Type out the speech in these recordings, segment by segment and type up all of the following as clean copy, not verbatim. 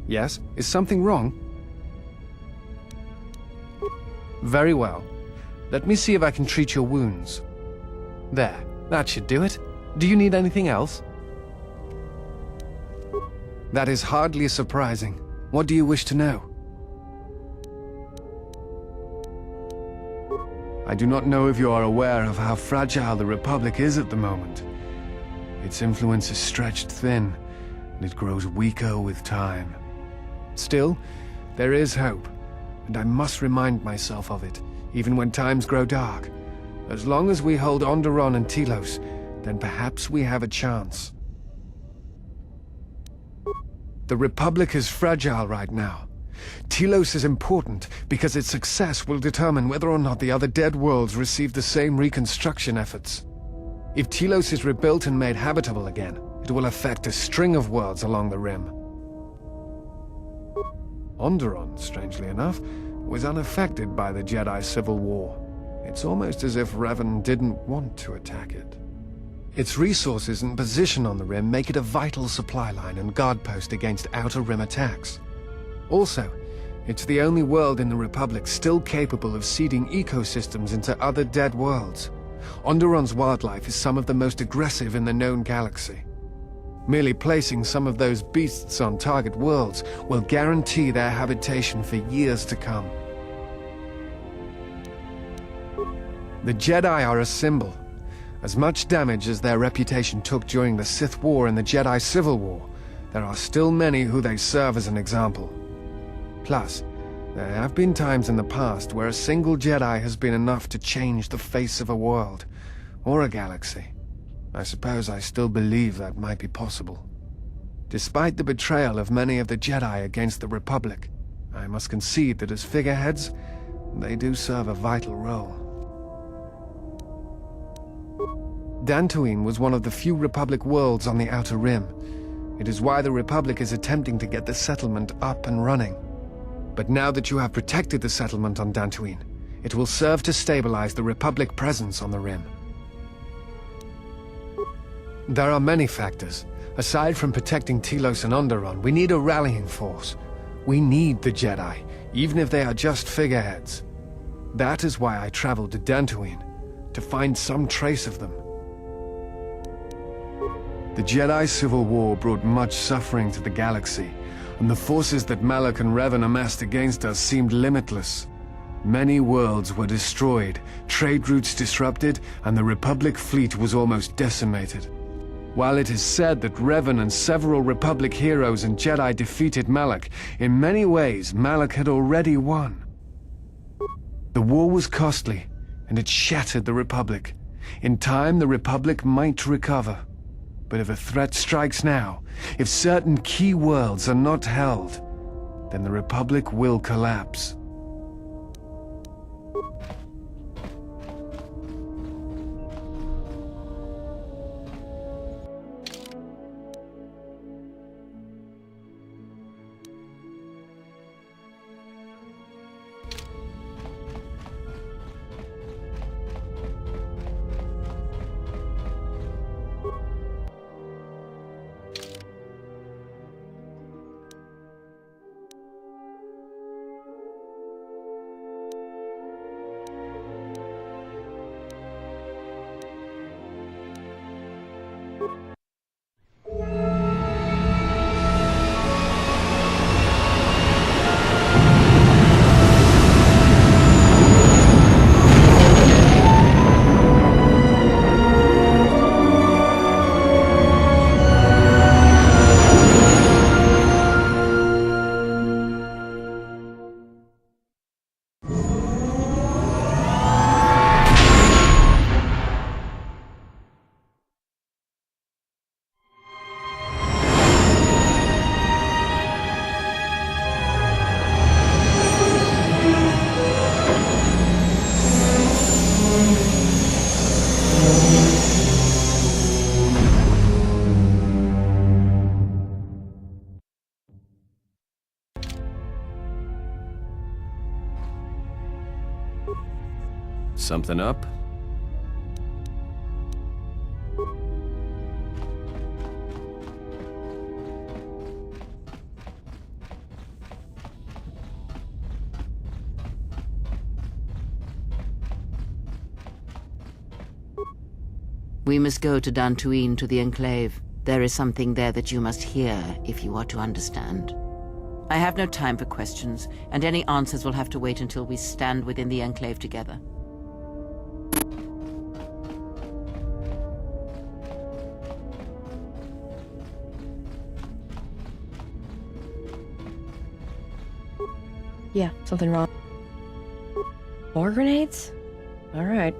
Yes? Is something wrong? Very well. Let me see if I can treat your wounds. There, that should do it. Do you need anything else? That is hardly surprising. What do you wish to know? I do not know if you are aware of how fragile the Republic is at the moment. Its influence is stretched thin, and it grows weaker with time. Still, there is hope, and I must remind myself of it, even when times grow dark. As long as we hold Onderon and Telos, then perhaps we have a chance. The Republic is fragile right now. Telos is important because its success will determine whether or not the other dead worlds receive the same reconstruction efforts. If Telos is rebuilt and made habitable again, it will affect a string of worlds along the rim. Onderon, strangely enough, was unaffected by the Jedi Civil War. It's almost as if Revan didn't want to attack it. Its resources and position on the rim make it a vital supply line and guard post against outer rim attacks. Also, it's the only world in the Republic still capable of seeding ecosystems into other dead worlds. Onderon's wildlife is some of the most aggressive in the known galaxy. Merely placing some of those beasts on target worlds will guarantee their habitation for years to come. The Jedi are a symbol. As much damage as their reputation took during the Sith War and the Jedi Civil War, there are still many who they serve as an example. Plus, there have been times in the past where a single Jedi has been enough to change the face of a world, or a galaxy. I suppose I still believe that might be possible. Despite the betrayal of many of the Jedi against the Republic, I must concede that as figureheads, they do serve a vital role. Dantooine was one of the few Republic worlds on the Outer Rim. It is why the Republic is attempting to get the settlement up and running. But now that you have protected the settlement on Dantooine, it will serve to stabilize the Republic presence on the Rim. There are many factors. Aside from protecting Telos and Onderon, we need a rallying force. We need the Jedi, even if they are just figureheads. That is why I traveled to Dantooine, to find some trace of them. The Jedi Civil War brought much suffering to the galaxy, and the forces that Malak and Revan amassed against us seemed limitless. Many worlds were destroyed, trade routes disrupted, and the Republic fleet was almost decimated. While it is said that Revan and several Republic heroes and Jedi defeated Malak, in many ways Malak had already won. The war was costly, and it shattered the Republic. In time, the Republic might recover. But if a threat strikes now, if certain key worlds are not held, then the Republic will collapse. Something up? We must go to Dantooine, to the Enclave. There is something there that you must hear if you are to understand. I have no time for questions, and any answers will have to wait until we stand within the Enclave together. Yeah, something wrong. More grenades? All right.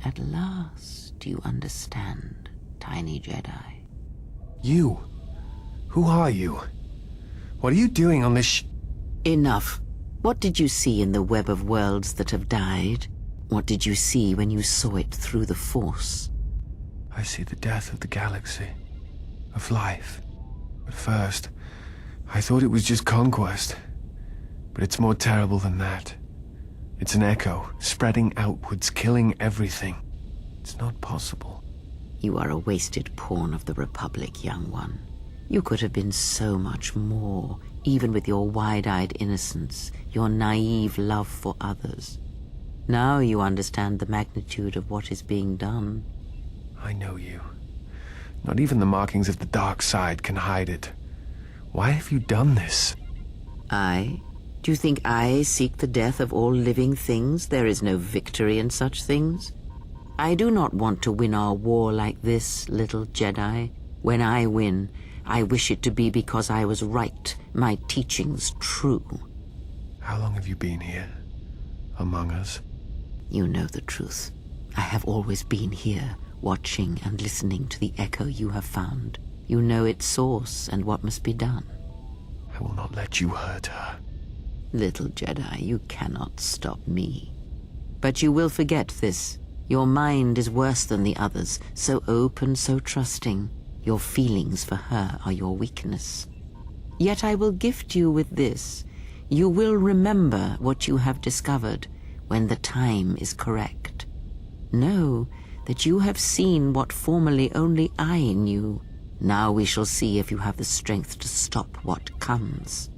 At last you understand, tiny Jedi. You? Who are you? What are you doing on this Enough. What did you see in the web of worlds that have died? What did you see when you saw it through the Force? I see the death of the galaxy, of life. At first, I thought it was just conquest. But it's more terrible than that. It's an echo, spreading outwards, killing everything. It's not possible. You are a wasted pawn of the Republic, young one. You could have been so much more, even with your wide-eyed innocence, your naive love for others. Now you understand the magnitude of what is being done. I know you. Not even the markings of the dark side can hide it. Why have you done this? I? Do you think I seek the death of all living things? There is no victory in such things. I do not want to win our war like this, little Jedi. When I win, I wish it to be because I was right, my teachings true. How long have you been here? Among us? You know the truth. I have always been here, watching and listening to the echo you have found. You know its source and what must be done. I will not let you hurt her. Little Jedi, you cannot stop me. But you will forget this. Your mind is worse than the others, so open, so trusting. Your feelings for her are your weakness. Yet I will gift you with this. You will remember what you have discovered when the time is correct. Know that you have seen what formerly only I knew. Now we shall see if you have the strength to stop what comes.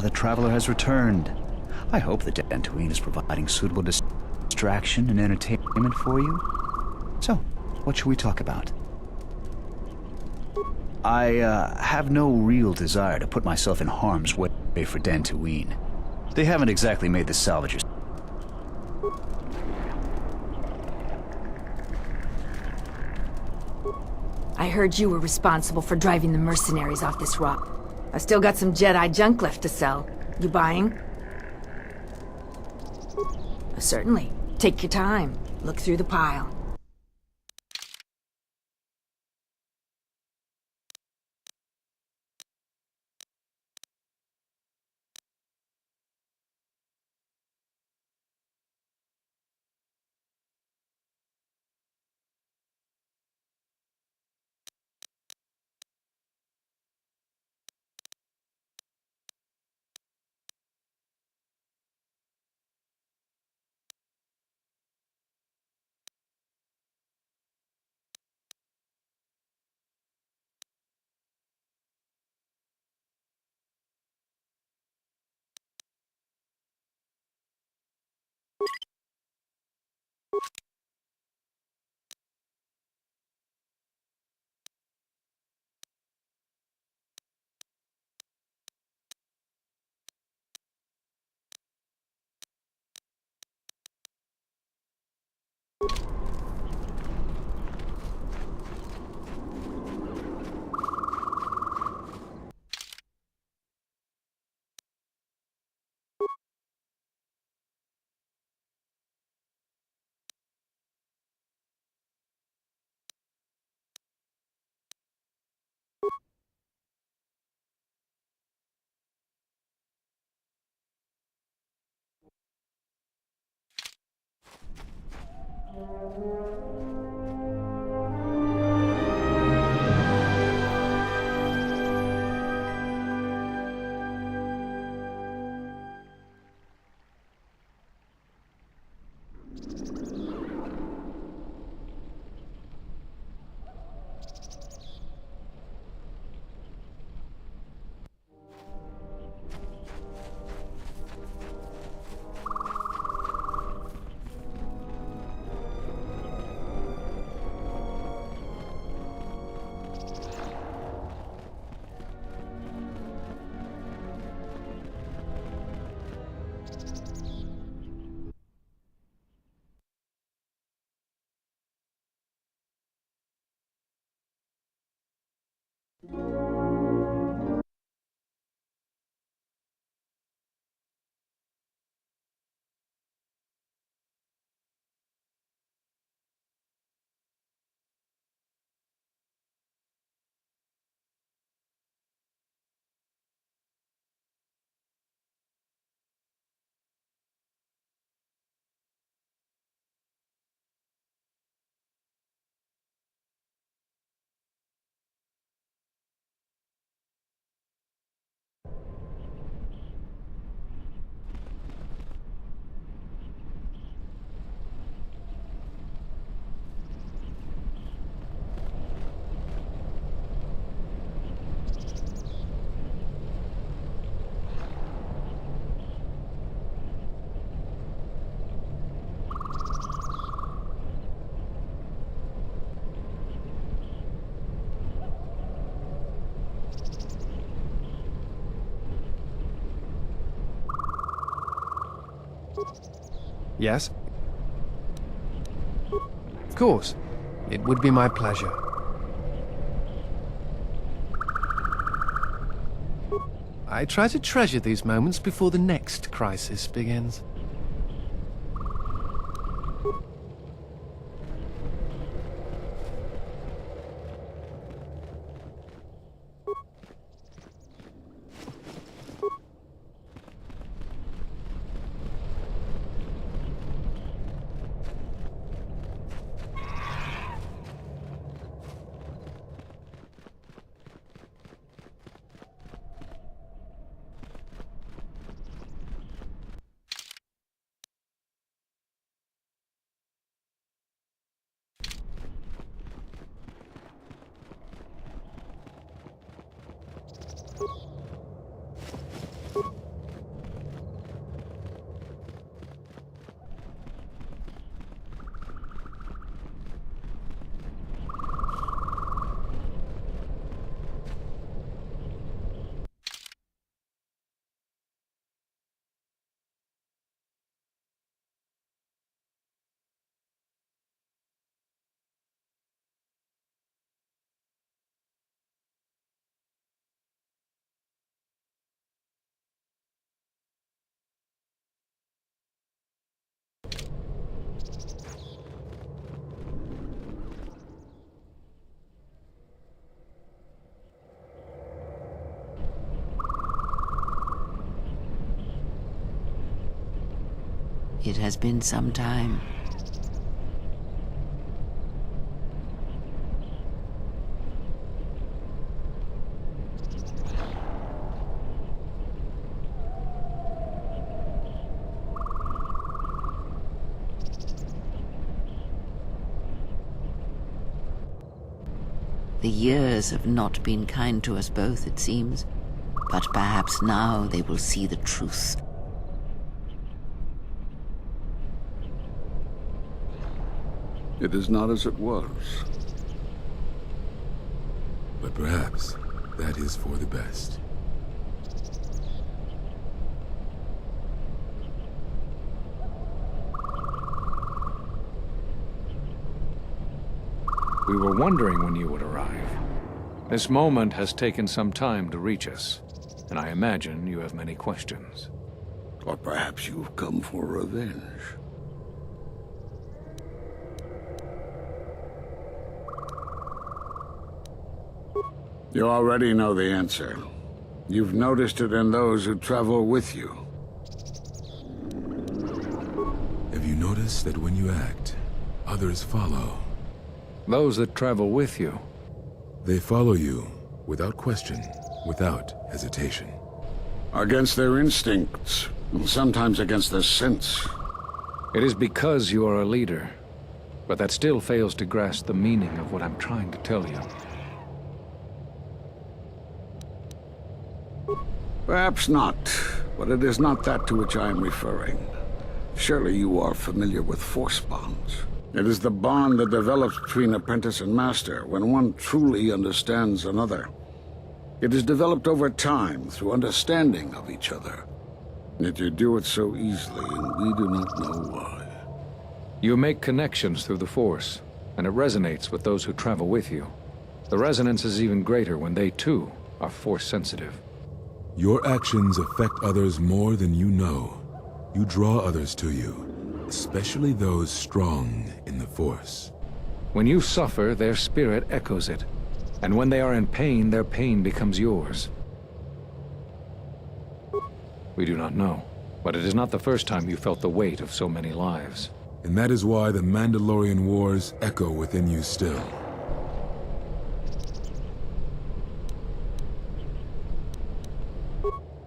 the traveler has returned. I hope that Dantooine is providing suitable distraction and entertainment for you. So, what should we talk about? I have no real desire to put myself in harm's way for Dantooine. They haven't exactly made the salvagers. I heard you were responsible for driving the mercenaries off this rock. I still got some Jedi junk left to sell. You buying? Certainly. Take your time. Look through the pile. Yes? Of course. It would be my pleasure. I try to treasure these moments before the next crisis begins. It has been some time. The years have not been kind to us both, it seems. But perhaps now they will see the truth. It is not as it was. But perhaps that is for the best. We were wondering when you would arrive. This moment has taken some time to reach us, and I imagine you have many questions. Or perhaps you've come for revenge. You already know the answer. You've noticed it in those who travel with you. Have you noticed that when you act, others follow? Those that travel with you. They follow you without question, without hesitation. Against their instincts, and sometimes against their sense. It is because you are a leader, but that still fails to grasp the meaning of what I'm trying to tell you. Perhaps not, but it is not that to which I am referring. Surely you are familiar with force bonds. It is the bond that develops between apprentice and master when one truly understands another. It is developed over time through understanding of each other. Yet you do it so easily, and we do not know why. You make connections through the Force, and it resonates with those who travel with you. The resonance is even greater when they, too, are Force-sensitive. Your actions affect others more than you know. You draw others to you, especially those strong in the Force. When you suffer, their spirit echoes it. And when they are in pain, their pain becomes yours. We do not know, but it is not the first time you felt the weight of so many lives. And that is why the Mandalorian Wars echo within you still.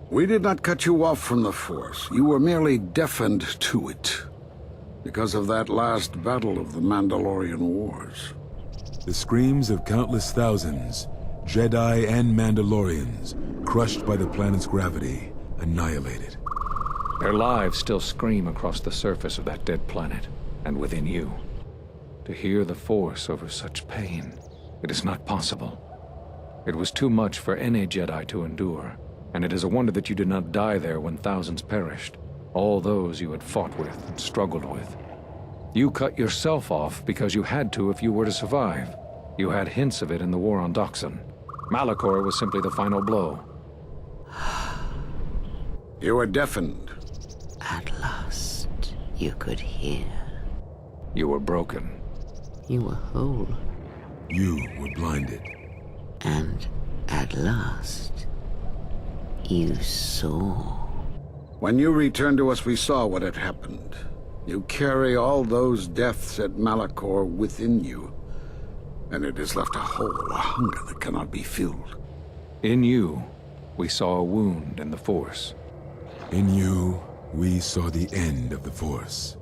We did not cut you off from the Force. You were merely deafened to it. Because of that last battle of the Mandalorian Wars. The screams of countless thousands, Jedi and Mandalorians, crushed by the planet's gravity, annihilated. Their lives still scream across the surface of that dead planet, and within you. To hear the Force over such pain, it is not possible. It was too much for any Jedi to endure, and it is a wonder that you did not die there when thousands perished, all those you had fought with and struggled with. You cut yourself off because you had to if you were to survive. You had hints of it in the war on Doxon. Malachor was simply the final blow. You were deafened. At last, you could hear. You were broken. You were whole. You were blinded. And at last, you saw. When you returned to us, we saw what had happened. You carry all those deaths at Malachor within you. And it has left a hole, a hunger that cannot be filled. In you, we saw a wound in the Force. In you, we saw the end of the Force.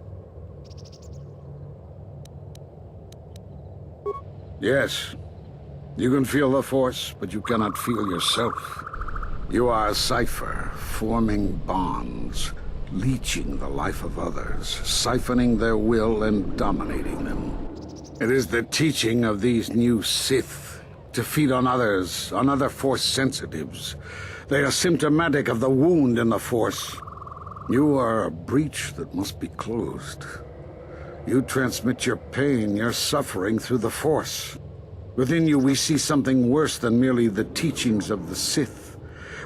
Yes, you can feel the Force, but you cannot feel yourself. You are a cipher, forming bonds, leeching the life of others, siphoning their will and dominating them. It is the teaching of these new Sith to feed on others, on other Force sensitives. They are symptomatic of the wound in the Force. You are a breach that must be closed. You transmit your pain, your suffering through the Force. Within you we see something worse than merely the teachings of the Sith.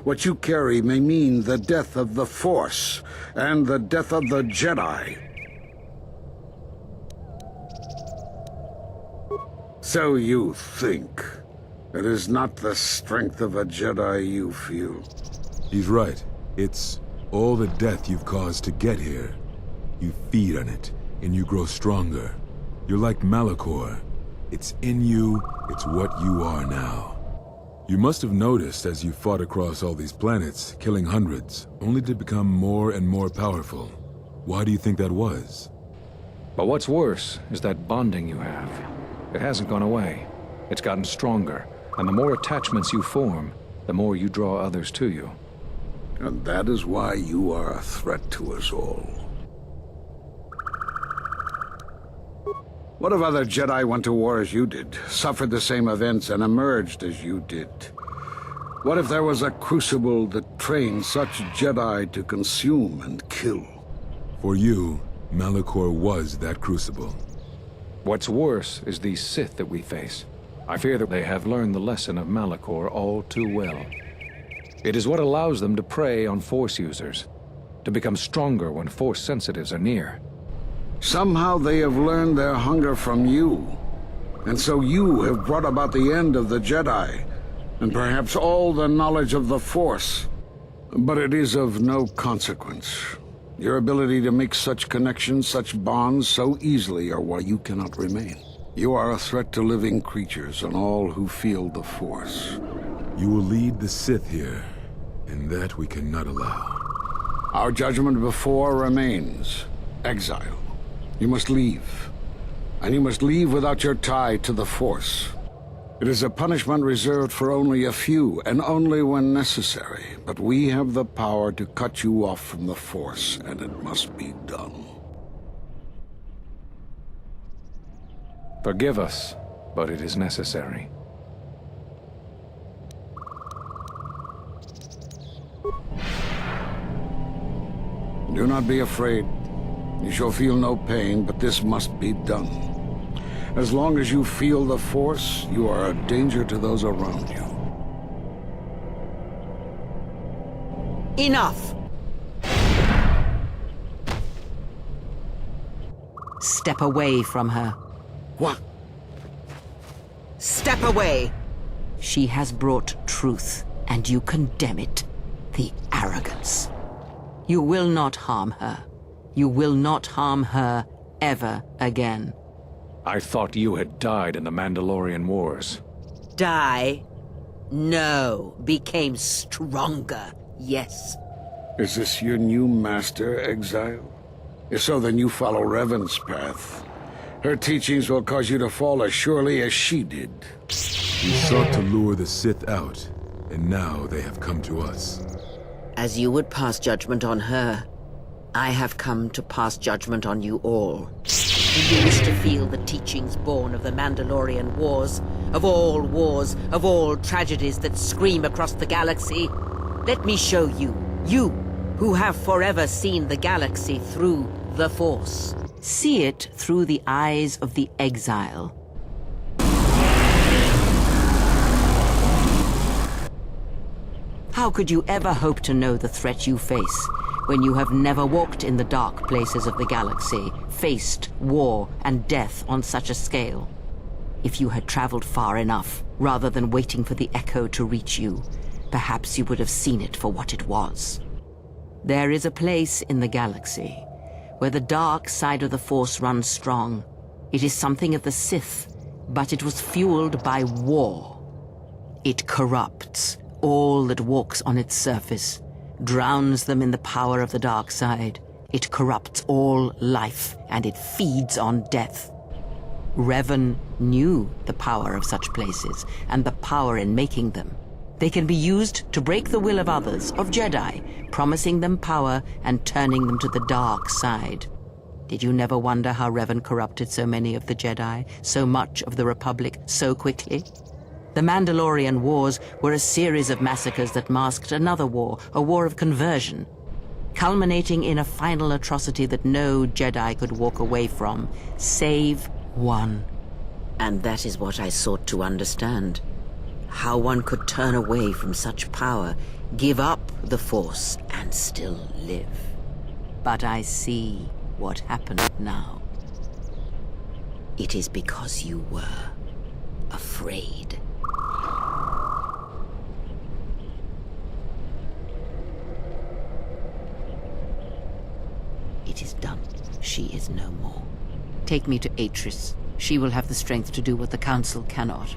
What you carry may mean the death of the Force, and the death of the Jedi. So you think. It is not the strength of a Jedi you feel. He's right. It's all the death you've caused to get here. You feed on it, and you grow stronger. You're like Malachor. It's in you, it's what you are now. You must have noticed as you fought across all these planets, killing hundreds, only to become more and more powerful. Why do you think that was? But what's worse is that bonding you have. It hasn't gone away. It's gotten stronger, and the more attachments you form, the more you draw others to you. And that is why you are a threat to us all. What if other Jedi went to war as you did, suffered the same events, and emerged as you did? What if there was a crucible that trained such Jedi to consume and kill? For you, Malachor was that crucible. What's worse is these Sith that we face. I fear that they have learned the lesson of Malachor all too well. It is what allows them to prey on Force users, to become stronger when Force sensitives are near. Somehow they have learned their hunger from you. And so you have brought about the end of the Jedi, and perhaps all the knowledge of the Force. But it is of no consequence. Your ability to make such connections, such bonds so easily are why you cannot remain. You are a threat to living creatures and all who feel the Force. You will lead the Sith here, and that we cannot allow. Our judgment before remains. Exile. You must leave. And you must leave without your tie to the Force. It is a punishment reserved for only a few, and only when necessary. But we have the power to cut you off from the Force, and it must be done. Forgive us, but it is necessary. Do not be afraid. You shall feel no pain, but this must be done. As long as you feel the Force, you are a danger to those around you. Enough! Step away from her. What? Step away! She has brought truth, and you condemn it. The arrogance. You will not harm her. You will not harm her ever again. I thought you had died in the Mandalorian Wars. Die? No. Became stronger, yes. Is this your new master, Exile? If so, then you follow Revan's path. Her teachings will cause you to fall as surely as she did. We sought to lure the Sith out, and now they have come to us. As you would pass judgment on her, I have come to pass judgment on you all. Do you wish to feel the teachings born of the Mandalorian Wars, of all tragedies that scream across the galaxy? Let me show you, you who have forever seen the galaxy through the Force. See it through the eyes of the Exile. How could you ever hope to know the threat you face when you have never walked in the dark places of the galaxy, faced war and death on such a scale? If you had traveled far enough, rather than waiting for the echo to reach you, perhaps you would have seen it for what it was. There is a place in the galaxy where the dark side of the Force runs strong. It is something of the Sith, but it was fueled by war. It corrupts all that walks on its surface, drowns them in the power of the dark side. It corrupts all life, and it feeds on death. Revan knew the power of such places, and the power in making them. They can be used to break the will of others, of Jedi, promising them power and turning them to the dark side. Did you never wonder how Revan corrupted so many of the Jedi, so much of the Republic, so quickly? The Mandalorian Wars were a series of massacres that masked another war, a war of conversion, culminating in a final atrocity that no Jedi could walk away from, save one. And that is what I sought to understand. How one could turn away from such power, give up the Force, and still live. But I see what happened now. It is because you were afraid. It is done. she is no more. Take me to Atris. She will have the strength to do what the Council cannot.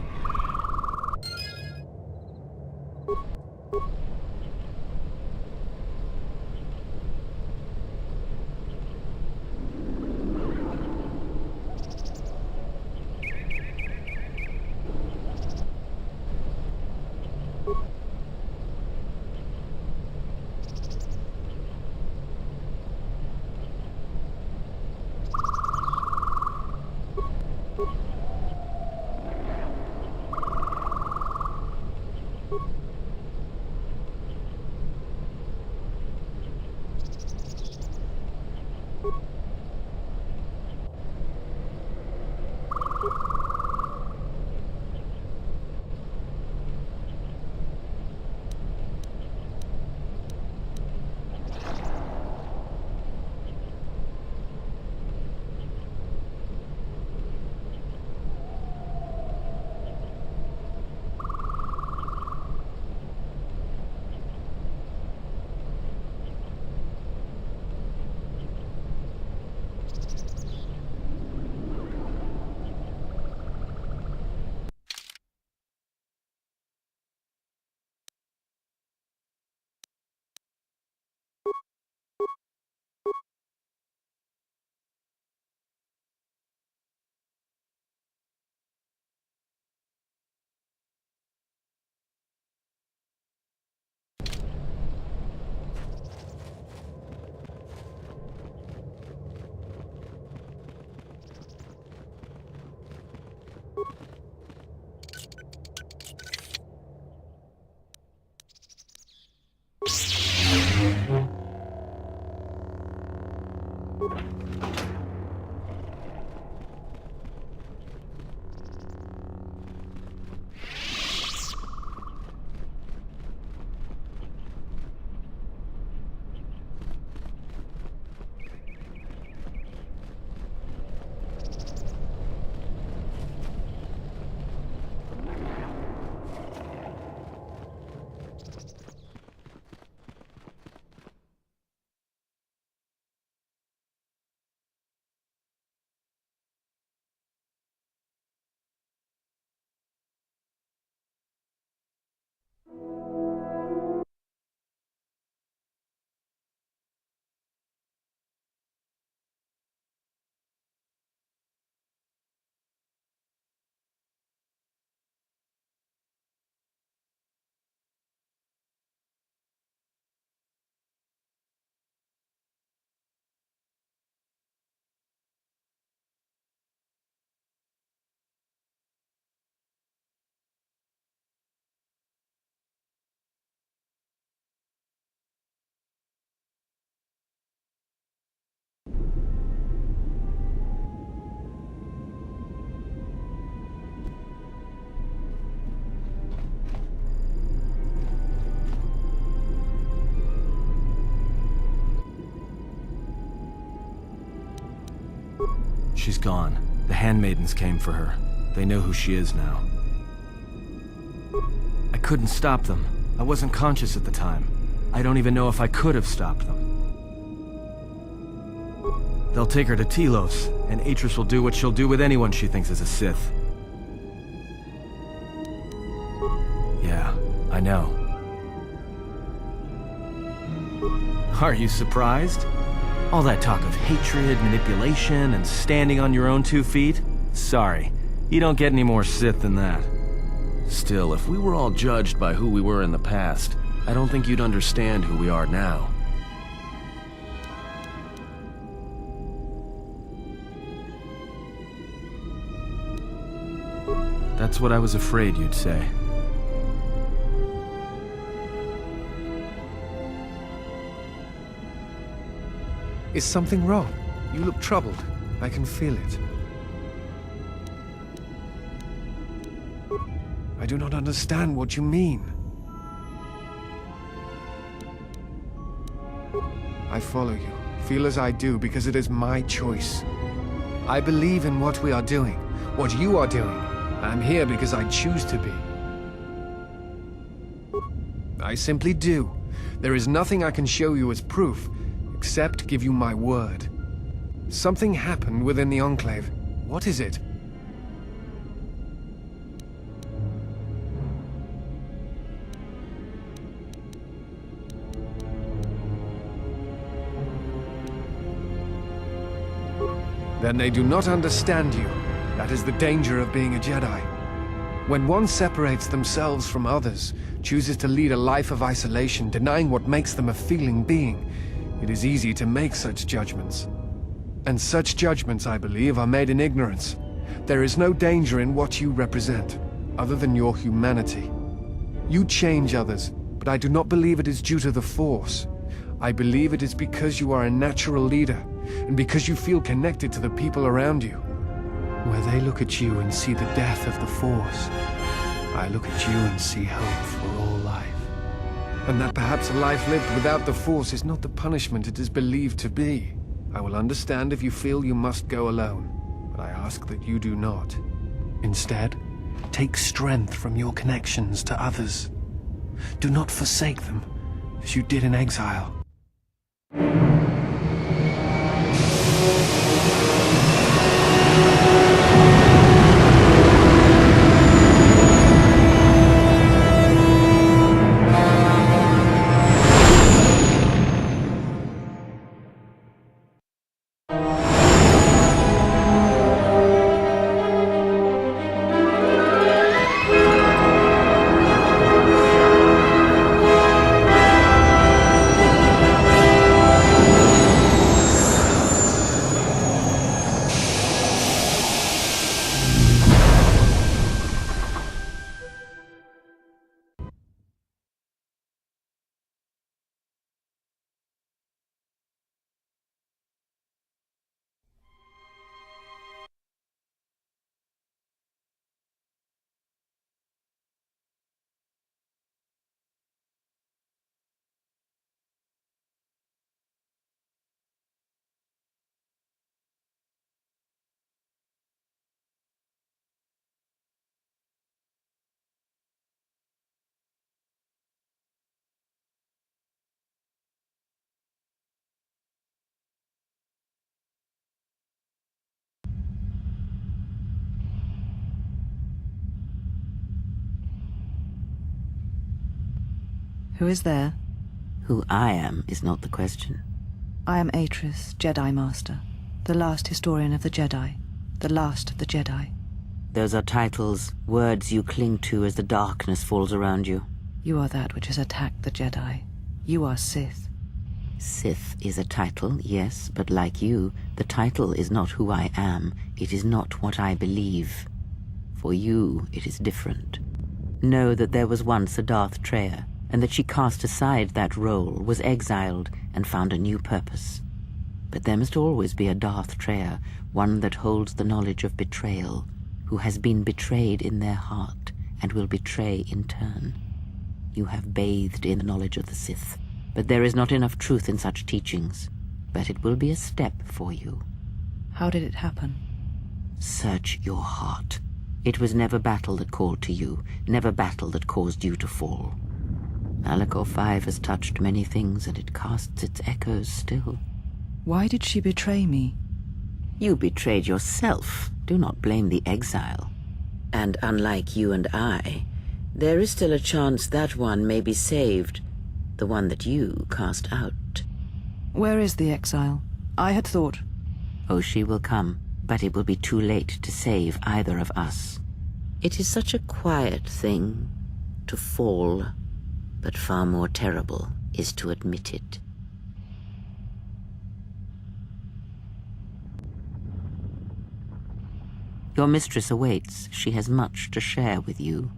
She's gone. The handmaidens came for her. They know who she is now. I couldn't stop them. I wasn't conscious at the time. I don't even know if I could have stopped them. They'll take her to Telos, and Atris will do what she'll do with anyone she thinks is a Sith. Yeah, I know. Are you surprised? All that talk of hatred, manipulation, and standing on your own 2 feet? Sorry, you don't get any more Sith than that. Still, if we were all judged by who we were in the past, I don't think you'd understand who we are now. That's what I was afraid you'd say. Is something wrong? You look troubled. I can feel it. I do not understand what you mean. I follow you. Feel as I do because it is my choice. I believe in what we are doing, what you are doing. I'm here because I choose to be. I simply do. There is nothing I can show you as proof, except give you my word. Something happened within the Enclave. What is it? Then they do not understand you. That is the danger of being a Jedi. When one separates themselves from others, chooses to lead a life of isolation, denying what makes them a feeling being, it is easy to make such judgments. And such judgments, I believe, are made in ignorance. There is no danger in what you represent, other than your humanity. You change others, but I do not believe it is due to the Force. I believe it is because you are a natural leader, and because you feel connected to the people around you. Where they look at you and see the death of the Force, I look at you and see hope for all life. And that perhaps a life lived without the Force is not the punishment it is believed to be. I will understand if you feel you must go alone, but I ask that you do not. Instead, take strength from your connections to others. Do not forsake them, as you did in exile. Who is there? Who I am is not the question. I am Atris, Jedi Master, the last historian of the Jedi, the last of the Jedi. Those are titles, words you cling to as the darkness falls around you. You are that which has attacked the Jedi. You are Sith. Sith is a title, yes, but like you, the title is not who I am. It is not what I believe. For you, it is different. Know that there was once a Darth Treya, and that she cast aside that role, was exiled, and found a new purpose. But there must always be a Darth Treya, one that holds the knowledge of betrayal, who has been betrayed in their heart, and will betray in turn. You have bathed in the knowledge of the Sith, but there is not enough truth in such teachings. But it will be a step for you. How did it happen? Search your heart. It was never battle that called to you, never battle that caused you to fall. Malachor 5 has touched many things, and it casts its echoes still. Why did she betray me? You betrayed yourself. Do not blame the exile. And unlike you and I, there is still a chance that one may be saved, the one that you cast out. Where is the exile? I had thought... Oh, she will come, but it will be too late to save either of us. It is such a quiet thing to fall, but far more terrible is to admit it. Your mistress awaits. She has much to share with you.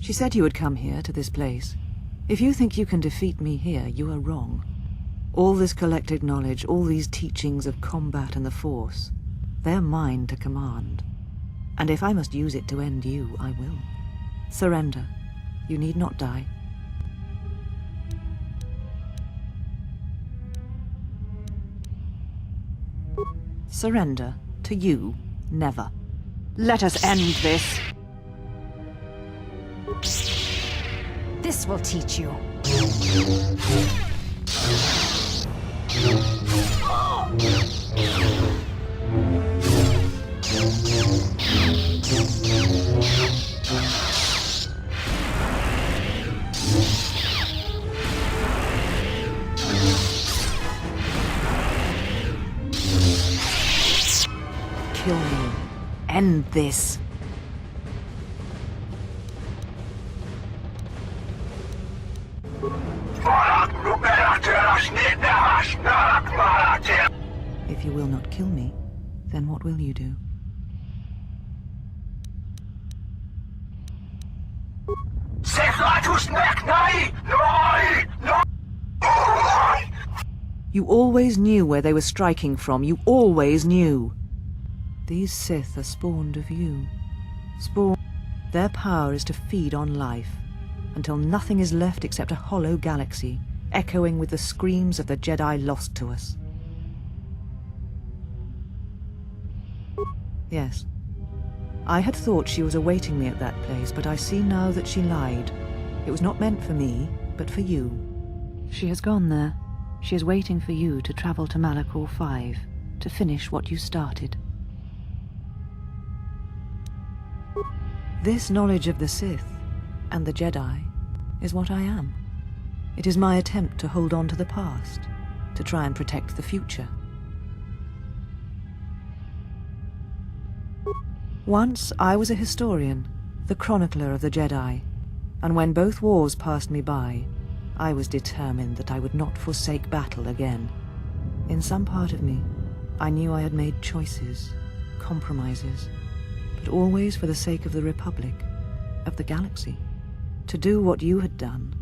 She said you would come here, to this place. If you think you can defeat me here, you are wrong. All this collected knowledge, all these teachings of combat and the Force, they're mine to command. And if I must use it to end you, I will. Surrender. You need not die. Surrender. To you, never. Let us end this. This will teach you. Kill me. End this. If you will not kill me, then what will you do? You always knew where they were striking from. You always knew. These Sith are spawned of you. Their power is to feed on life, until nothing is left except a hollow galaxy, echoing with the screams of the Jedi lost to us. Yes. I had thought she was awaiting me at that place, but I see now that she lied. It was not meant for me, but for you. She has gone there. She is waiting for you to travel to Malachor 5, to finish what you started. This knowledge of the Sith and the Jedi is what I am. It is my attempt to hold on to the past, to try and protect the future. Once I was a historian, the chronicler of the Jedi, and when both wars passed me by, I was determined that I would not forsake battle again. In some part of me, I knew I had made choices, compromises, but always for the sake of the Republic, of the galaxy. To do what you had done,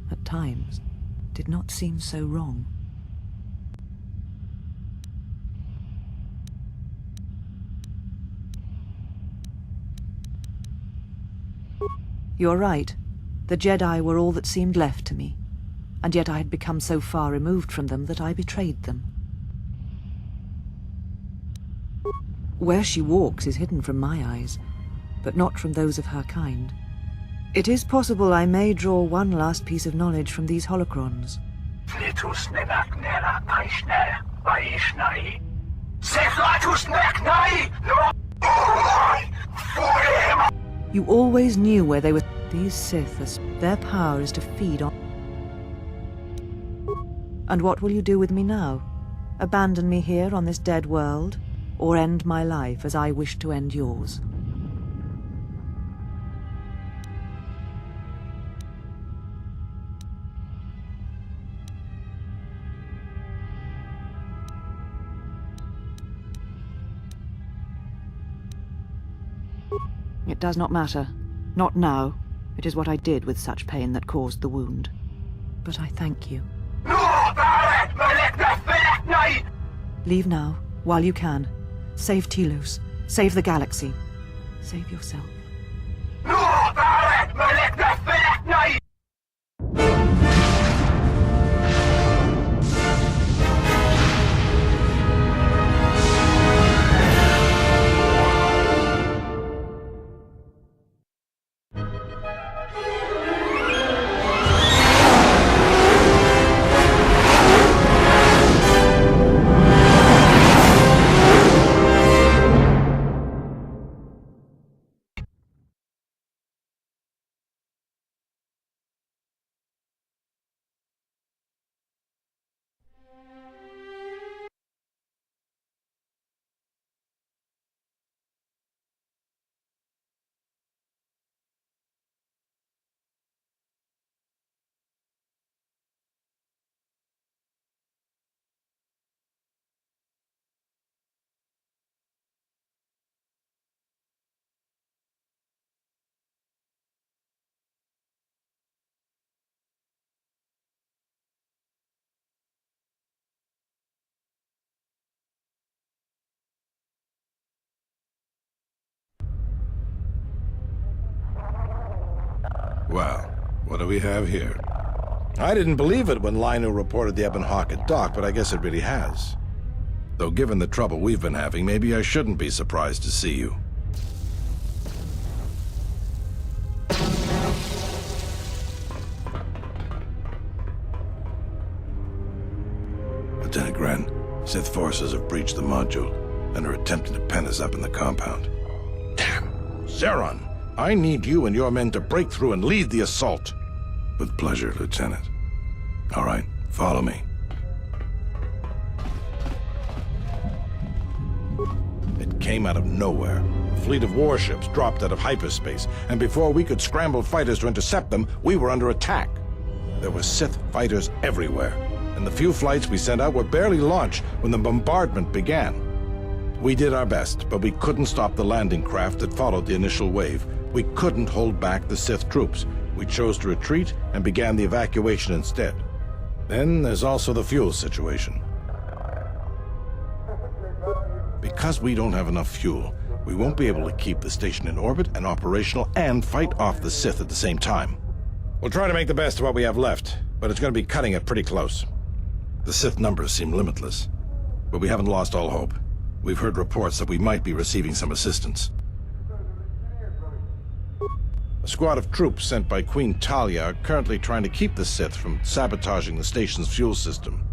at times, did not seem so wrong. You're right. The Jedi were all that seemed left to me, and yet I had become so far removed from them that I betrayed them. Where she walks is hidden from my eyes, but not from those of her kind. It is possible I may draw one last piece of knowledge from these holocrons. You always knew where they were. These Sith, their power is to feed on. And what will you do with me now? Abandon me here on this dead world, or end my life as I wish to end yours? It does not matter. Not now. It is what I did with such pain that caused the wound. But I thank you. Leave now, while you can. Save Telos. Save the galaxy. Save yourself. Well, what do we have here? I didn't believe it when Lino reported the Ebon Hawk at dock, but I guess it really has. Though given the trouble we've been having, maybe I shouldn't be surprised to see you. Lieutenant Gren, Sith forces have breached the module and are attempting to pen us up in the compound. Damn! Zeron, I need you and your men to break through and lead the assault. With pleasure, Lieutenant. All right, follow me. It came out of nowhere. A fleet of warships dropped out of hyperspace, and before we could scramble fighters to intercept them, we were under attack. There were Sith fighters everywhere, and the few flights we sent out were barely launched when the bombardment began. We did our best, but we couldn't stop the landing craft that followed the initial wave. We couldn't hold back the Sith troops. We chose to retreat and began the evacuation instead. Then there's also the fuel situation. Because we don't have enough fuel, we won't be able to keep the station in orbit and operational and fight off the Sith at the same time. We'll try to make the best of what we have left, but it's going to be cutting it pretty close. The Sith numbers seem limitless, but we haven't lost all hope. We've heard reports that we might be receiving some assistance. A squad of troops sent by Queen Talia are currently trying to keep the Sith from sabotaging the station's fuel system.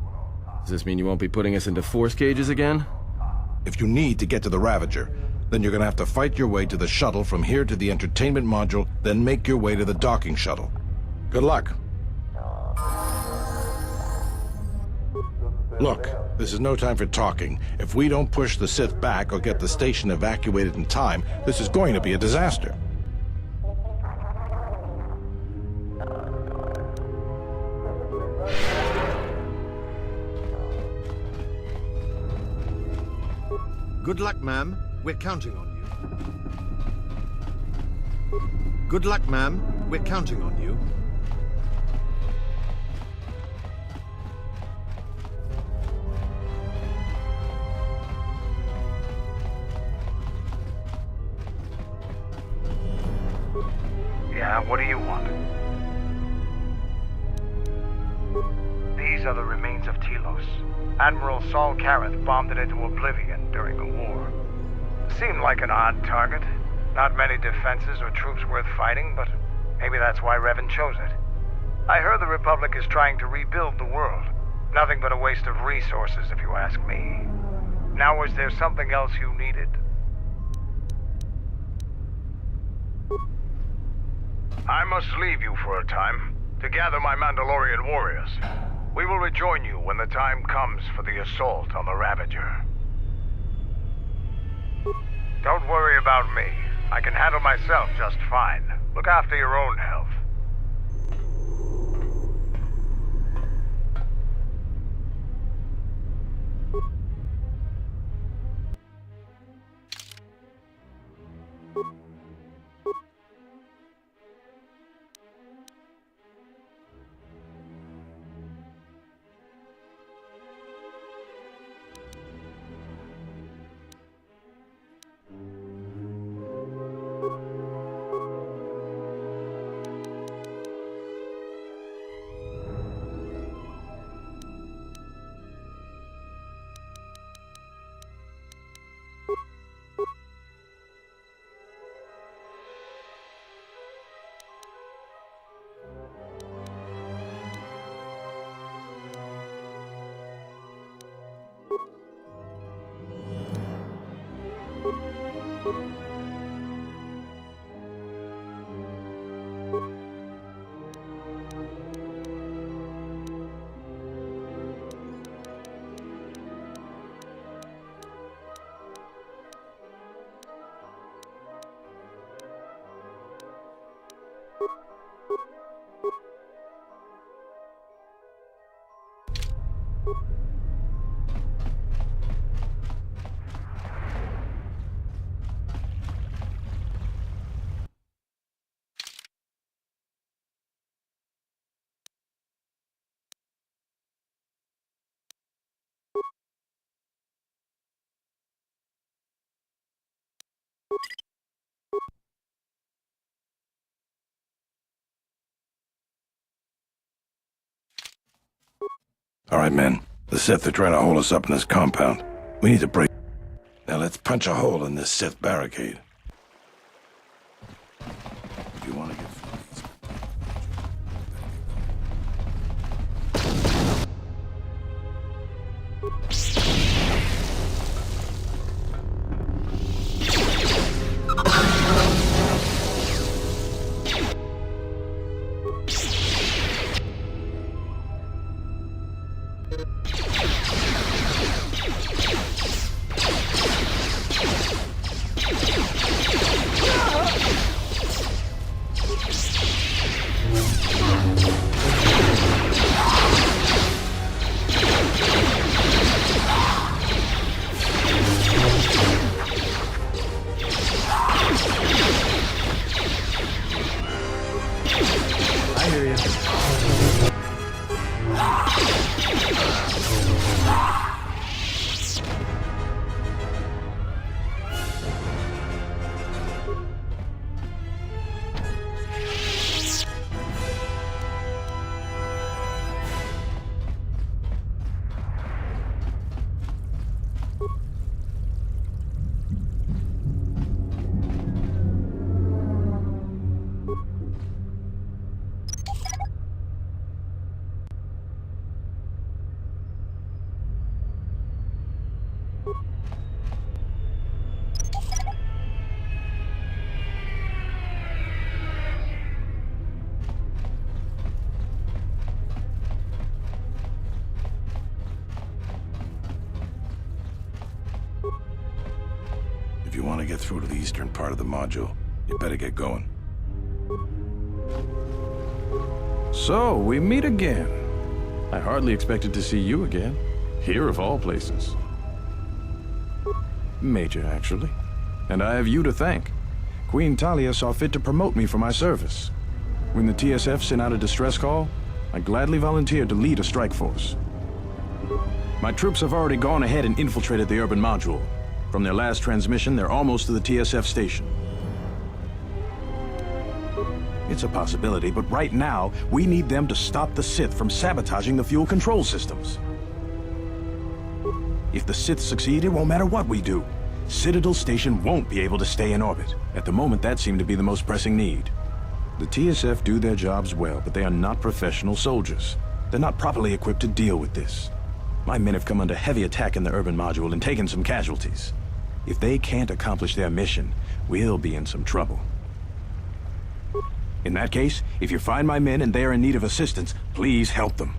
Does this mean you won't be putting us into force cages again? If you need to get to the Ravager, then you're gonna have to fight your way to the shuttle from here to the entertainment module, then make your way to the docking shuttle. Good luck. Look, this is no time for talking. If we don't push the Sith back or get the station evacuated in time, this is going to be a disaster. Good luck, ma'am. We're counting on you. Good luck, ma'am. We're counting on you. Yeah, what do you want? These are the remains of Telos. Admiral Saul Karath bombed it into oblivion during the war. Seemed like an odd target. Not many defenses or troops worth fighting, but maybe that's why Revan chose it. I heard the Republic is trying to rebuild the world. Nothing but a waste of resources, if you ask me. Now, was there something else you needed? I must leave you for a time, to gather my Mandalorian warriors. We will rejoin you when the time comes for the assault on the Ravager. Don't worry about me. I can handle myself just fine. Look after your own health. All right, men. The Sith are trying to hold us up in this compound. We need to break. Now let's punch a hole in this Sith barricade. If you want to get through these... I hear you. If you want to get through to the eastern part of the module, you better get going. So, we meet again. I hardly expected to see you again. Here of all places. Major, actually. And I have you to thank. Queen Talia saw fit to promote me for my service. When the TSF sent out a distress call, I gladly volunteered to lead a strike force. My troops have already gone ahead and infiltrated the urban module. From their last transmission, they're almost to the TSF station. It's a possibility, but right now, we need them to stop the Sith from sabotaging the fuel control systems. If the Sith succeed, it won't matter what we do. Citadel Station won't be able to stay in orbit. At the moment, that seemed to be the most pressing need. The TSF do their jobs well, but they are not professional soldiers. They're not properly equipped to deal with this. My men have come under heavy attack in the urban module and taken some casualties. If they can't accomplish their mission, we'll be in some trouble. In that case, if you find my men and they are in need of assistance, please help them.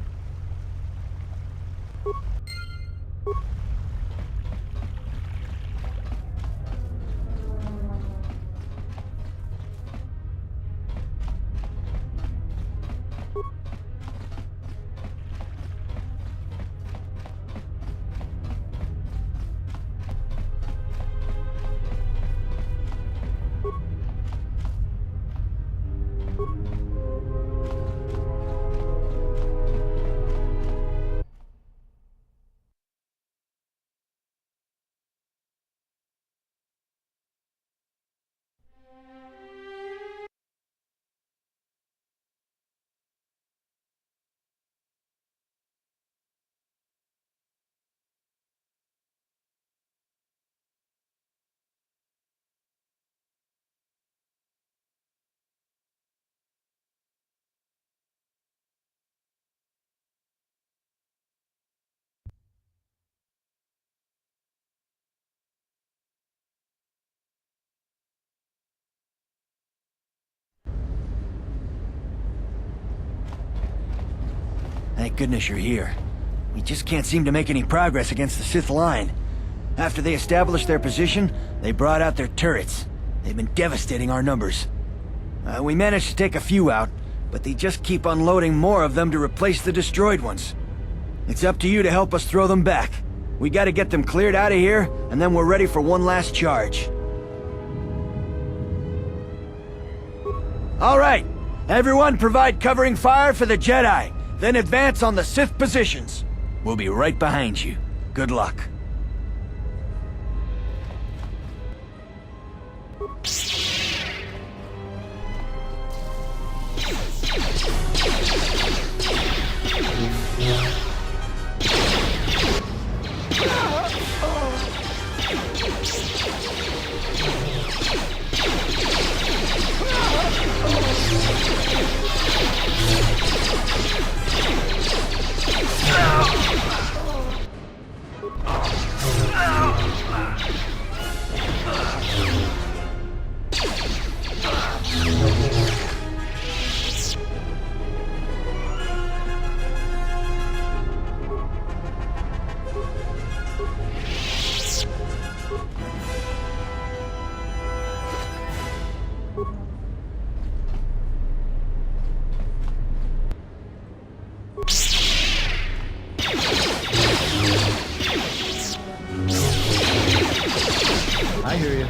Thank goodness you're here. We just can't seem to make any progress against the Sith line. After they established their position, they brought out their turrets. They've been devastating our numbers. We managed to take a few out, but they just keep unloading more of them to replace the destroyed ones. It's up to you to help us throw them back. We gotta get them cleared out of here, and then we're ready for one last charge. All right, everyone provide covering fire for the Jedi, then advance on the Sith positions. We'll be right behind you. Good luck. I hear you.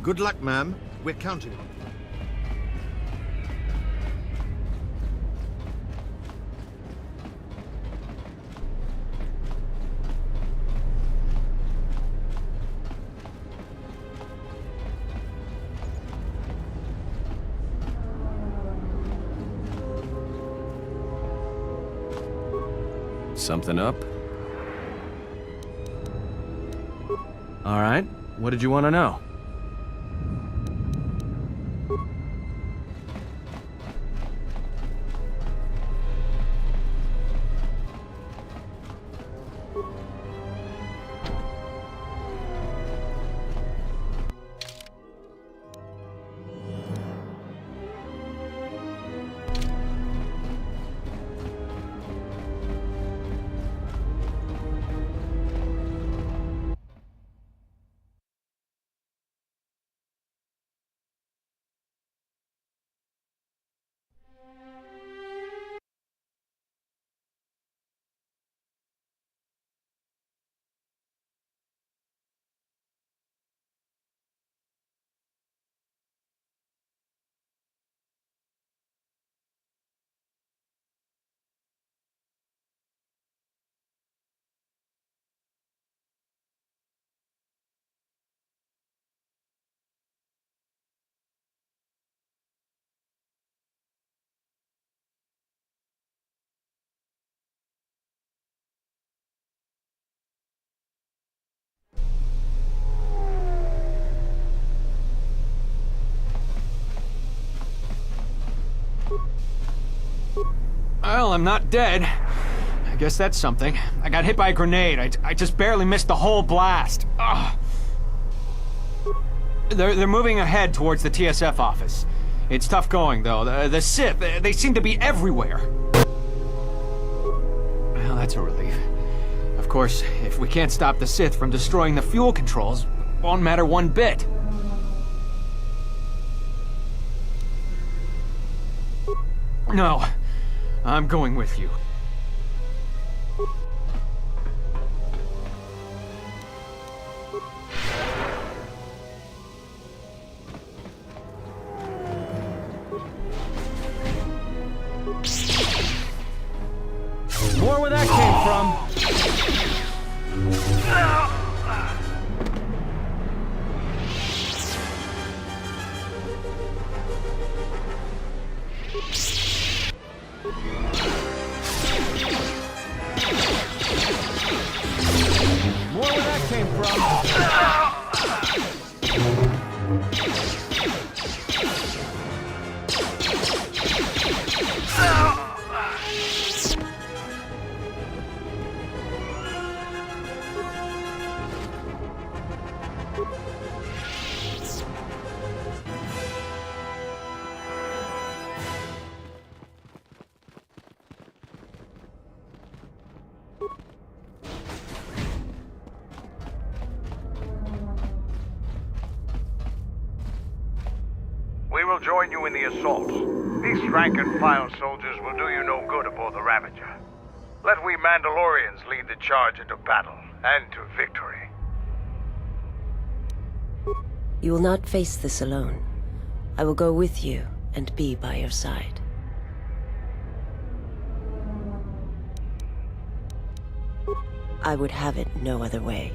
Good luck, ma'am. We're counting on you. Something up? All right. What did you want to know? Well, I'm not dead. I guess that's something. I got hit by a grenade. I just barely missed the whole blast. Ugh. They're moving ahead towards the TSF office. It's tough going, though. The Sith, they seem to be everywhere. Well, that's a relief. Of course, if we can't stop the Sith from destroying the fuel controls, it won't matter one bit. No. I'm going with you. More where that came from. More where that came from. join you in the assault. These rank-and-file soldiers will do you no good aboard the Ravager. Let we Mandalorians lead the charge into battle and to victory. You will not face this alone. I will go with you and be by your side. I would have it no other way.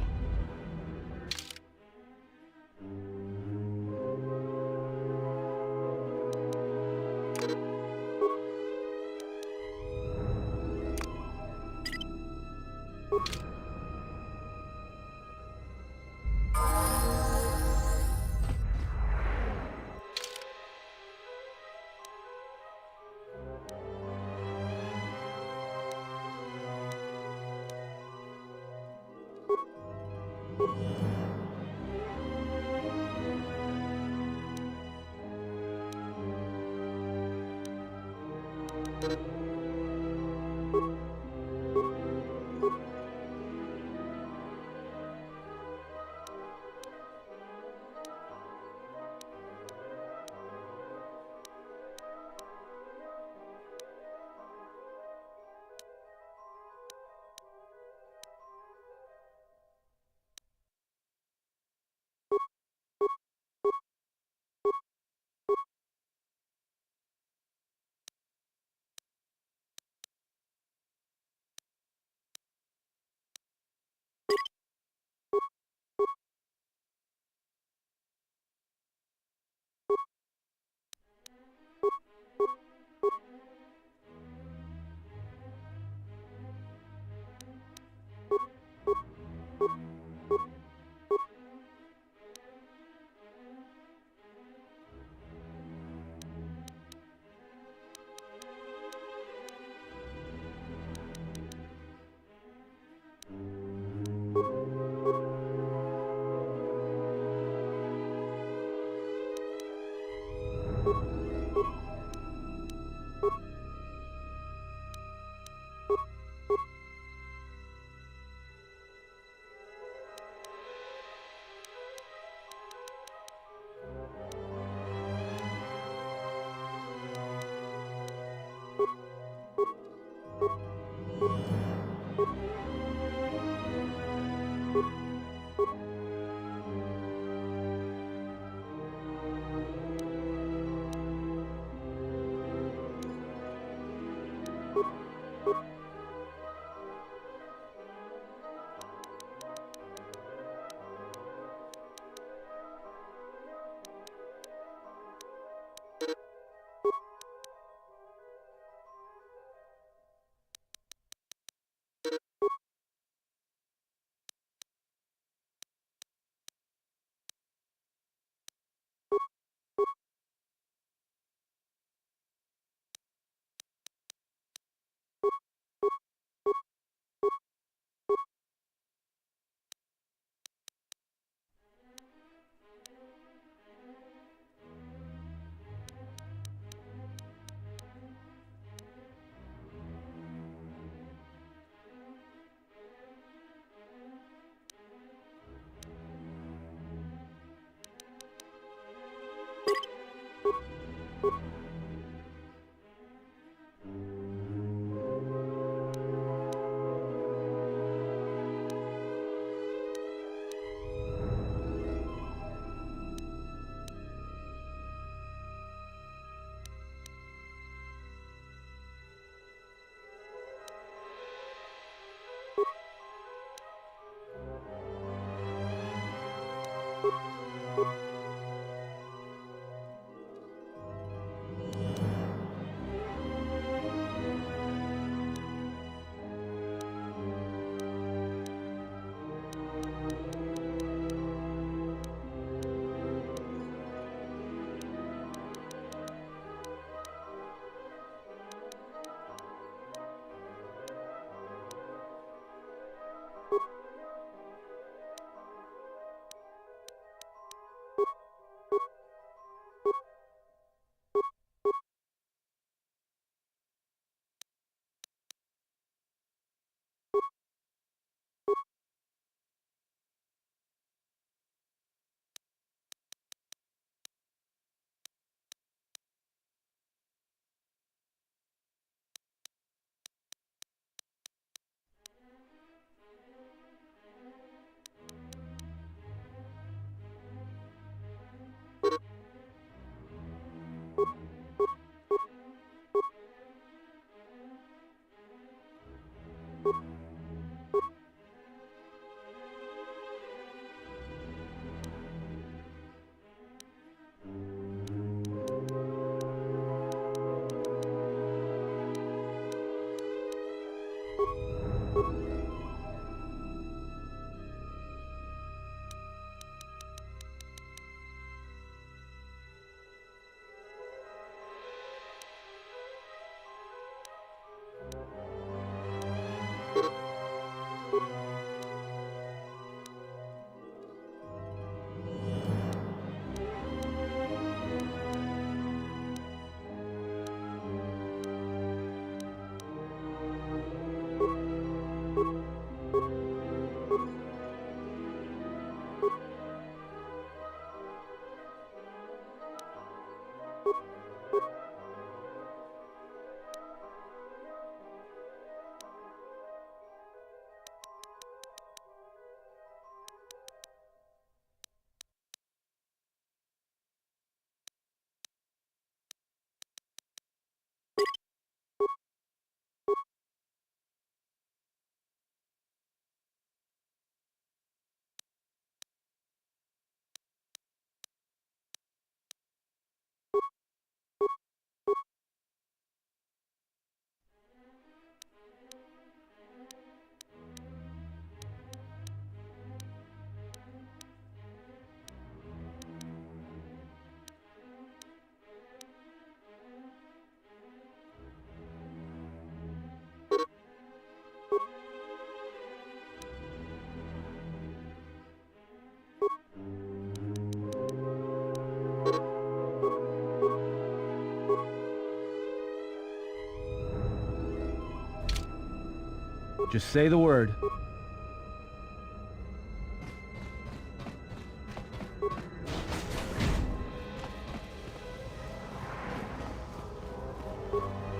Just say the word.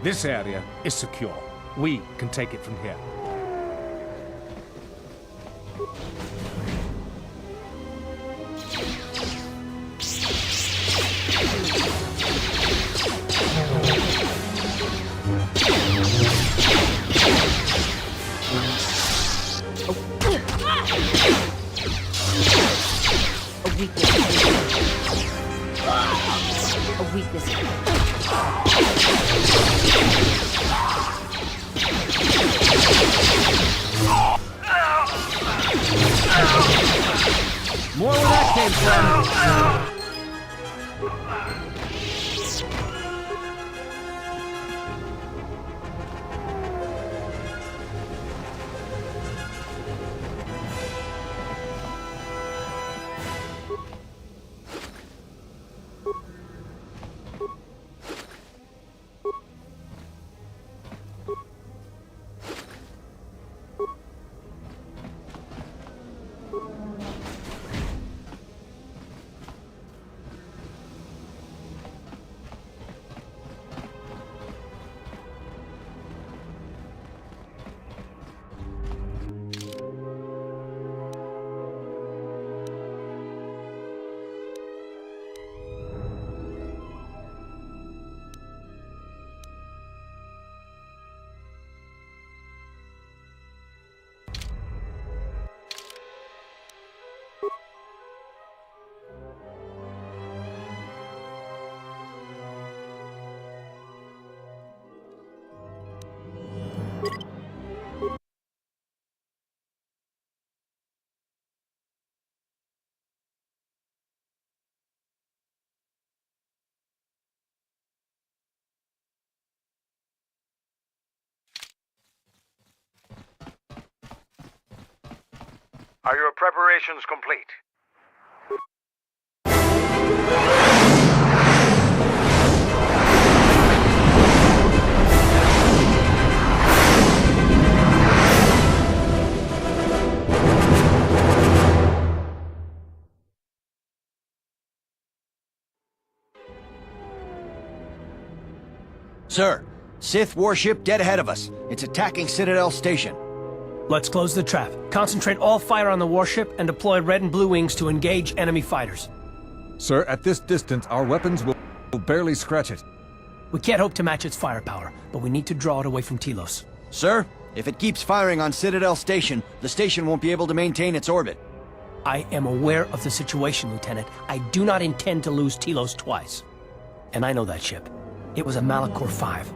This area is secure. We can take it from here. A weakness. More where that came from. Are your preparations complete? Sir, Sith warship dead ahead of us. It's attacking Citadel Station. Let's close the trap. Concentrate all fire on the warship and deploy red and blue wings to engage enemy fighters. Sir, at this distance, our weapons will barely scratch it. We can't hope to match its firepower, but we need to draw it away from Telos. Sir, if it keeps firing on Citadel Station, the station won't be able to maintain its orbit. I am aware of the situation, Lieutenant. I do not intend to lose Telos twice. And I know that ship. It was a Malachor 5.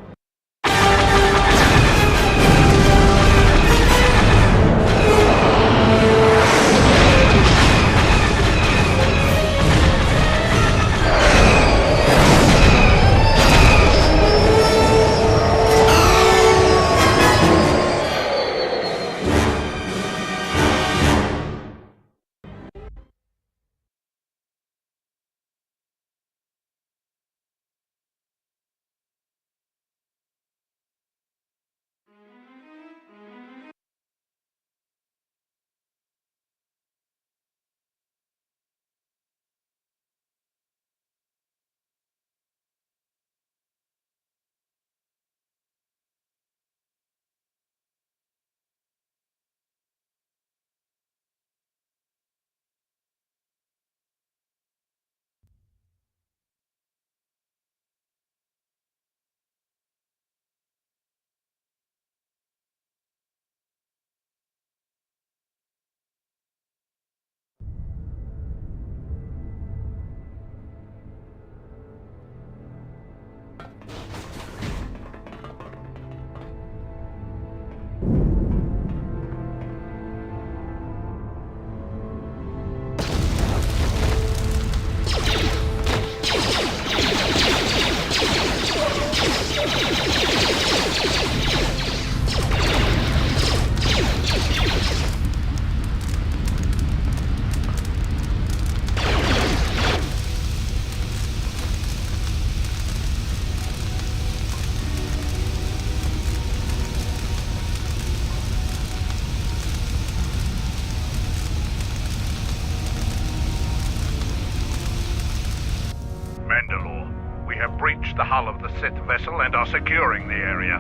the Sith vessel and are securing the area.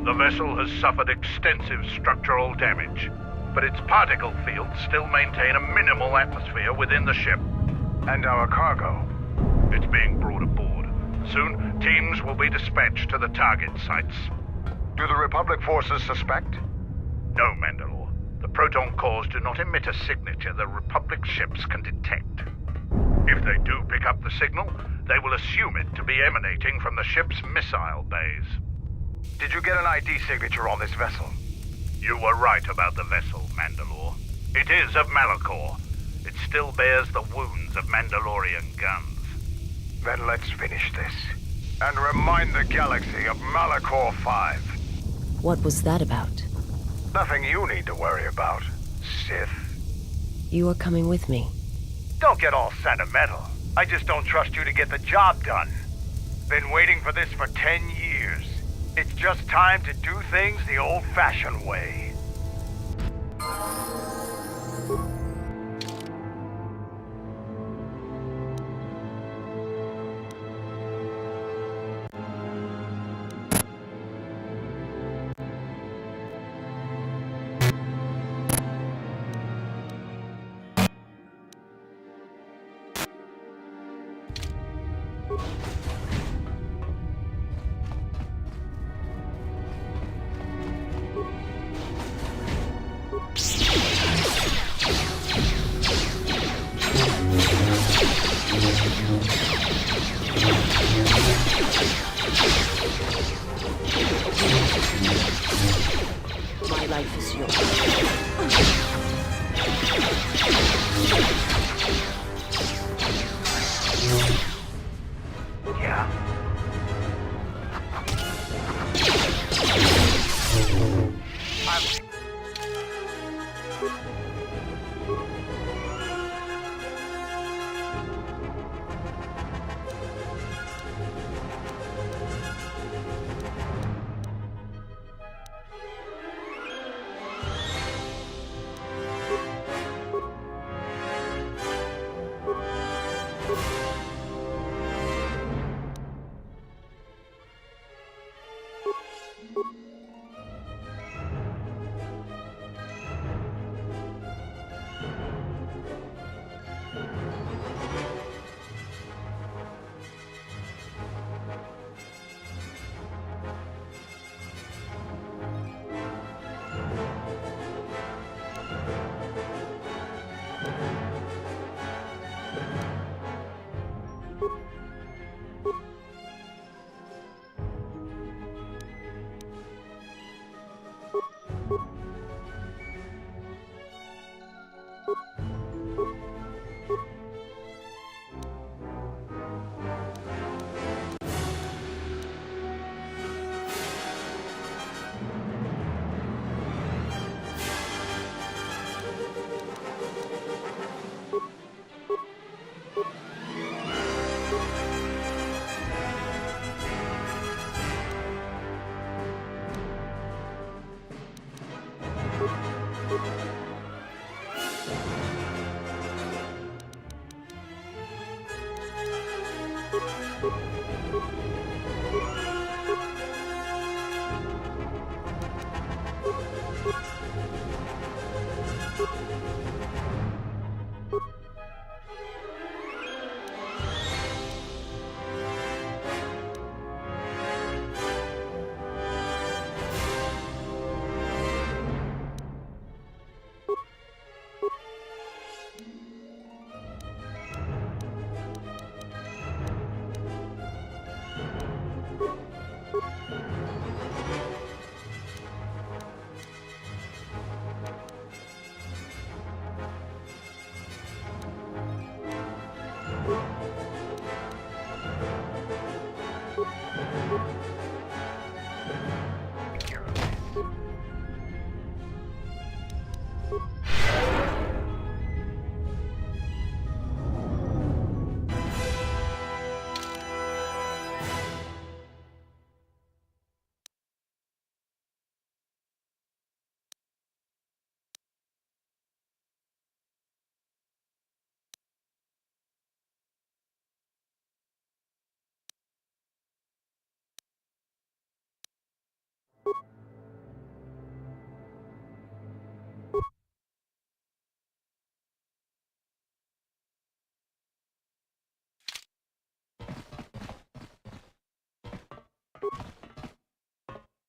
The vessel has suffered extensive structural damage, but its particle fields still maintain a minimal atmosphere within the ship. And our cargo? It's being brought aboard. Soon, teams will be dispatched to the target sites. Do the Republic forces suspect? No, Mandalore. The proton cores do not emit a signature the Republic ships can detect. If they do pick up the signal, they will assume it to be emanating from the ship's missile bays. Did you get an ID signature on this vessel? You were right about the vessel, Mandalore. It is of Malachor. It still bears the wounds of Mandalorian guns. Then let's finish this. And remind the galaxy of Malachor 5. What was that about? Nothing you need to worry about, Sith. You are coming with me. Don't get all sentimental. I just don't trust you to get the job done. Been waiting for this for 10 years. It's just time to do things the old-fashioned way. My life is yours. Yeah.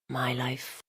my life.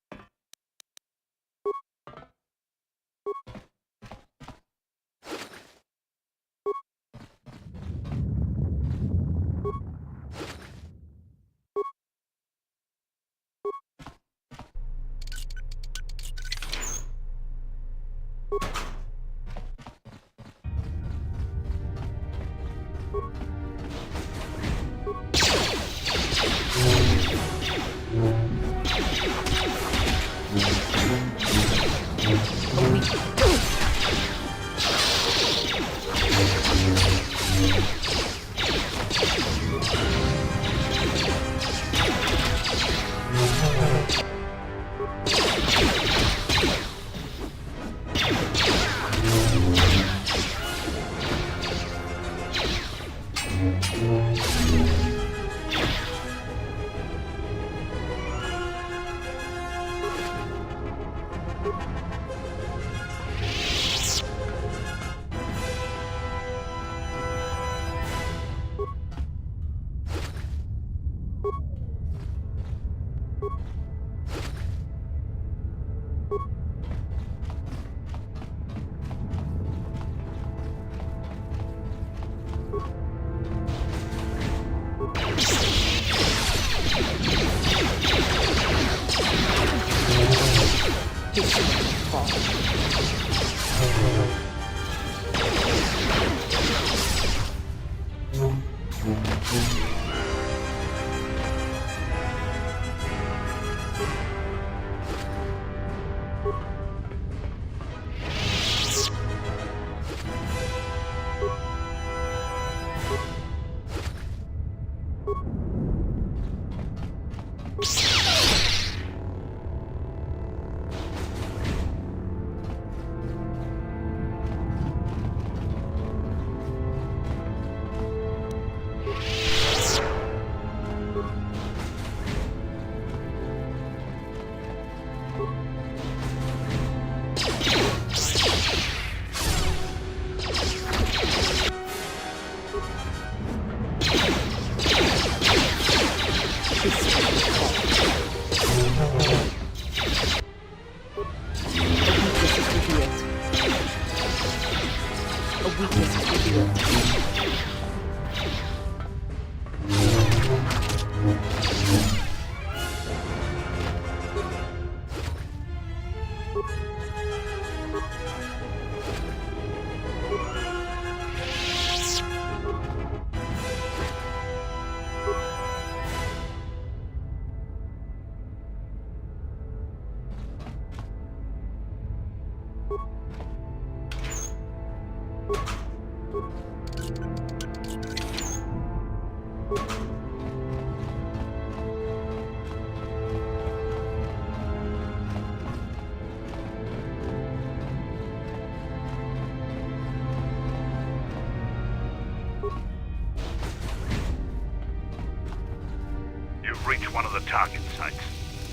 Reach one of the target sites.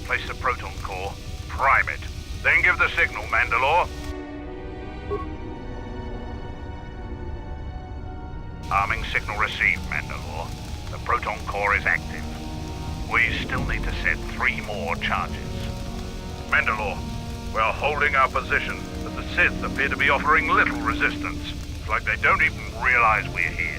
Place the proton core, prime it, then give the signal, Mandalore. Arming signal received, Mandalore. The proton core is active. We still need to set 3 more charges. Mandalore, we're holding our position, but the Sith appear to be offering little resistance. It's like they don't even realize we're here.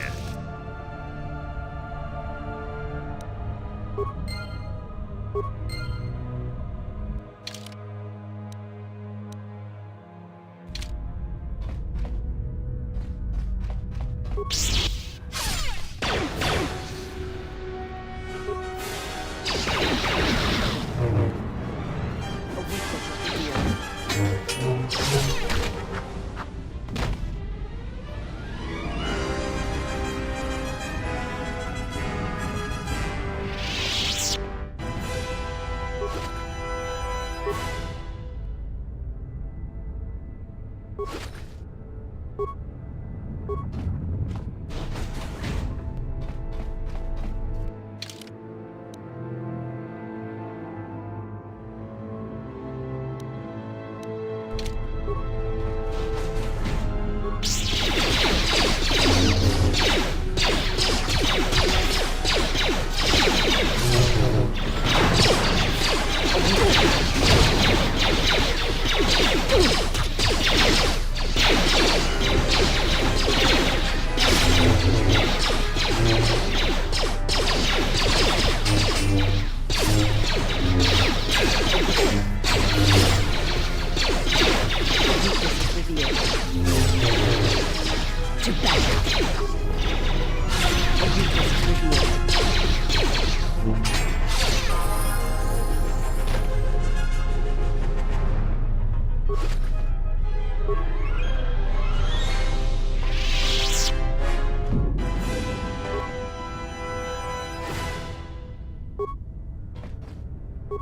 My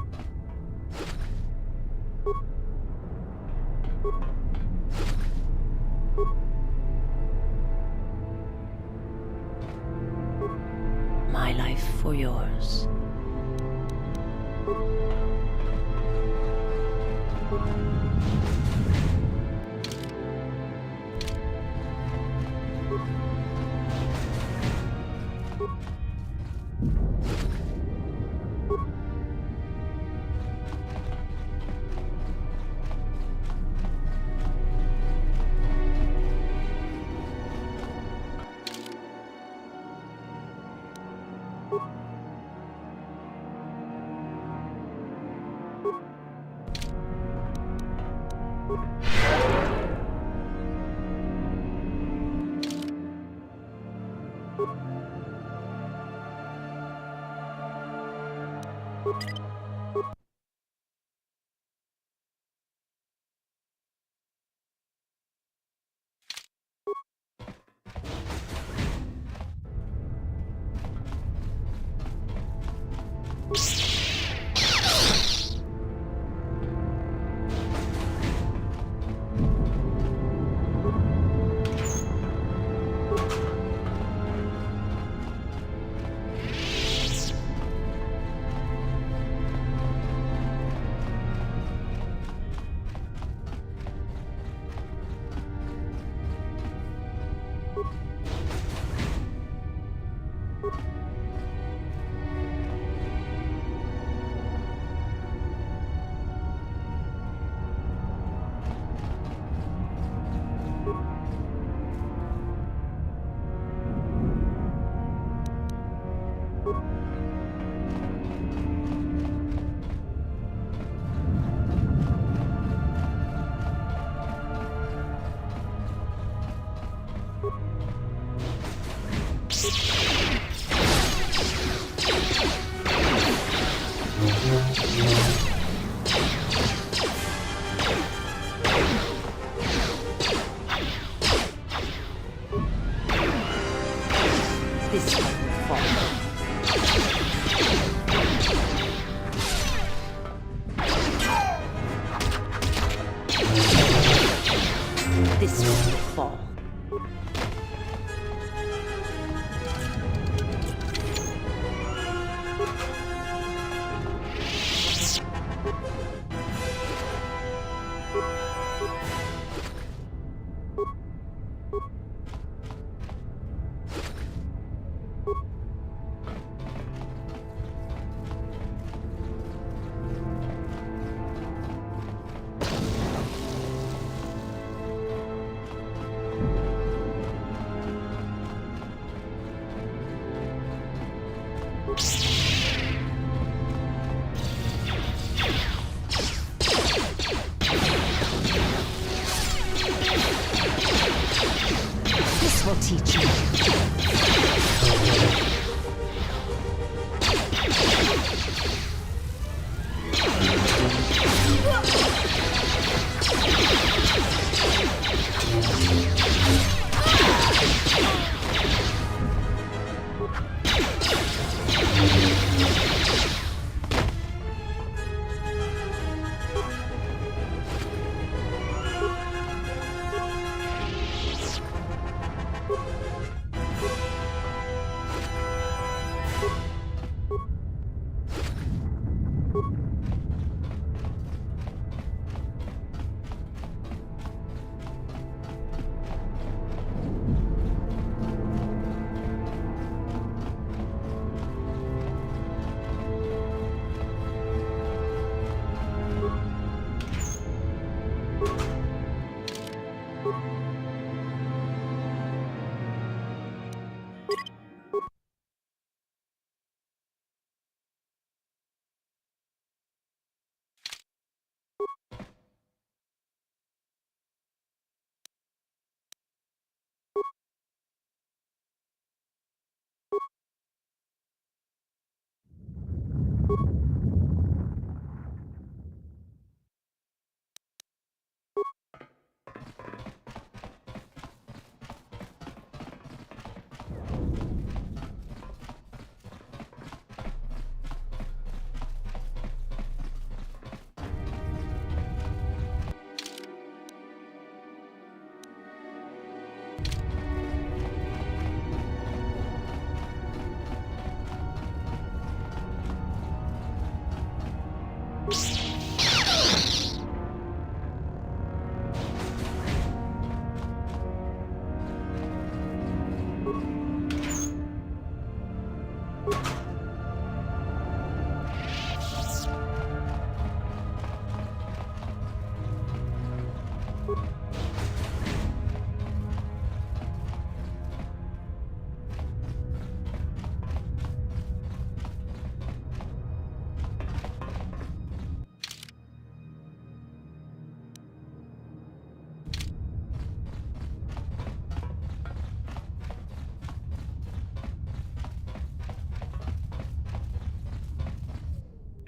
life for yours.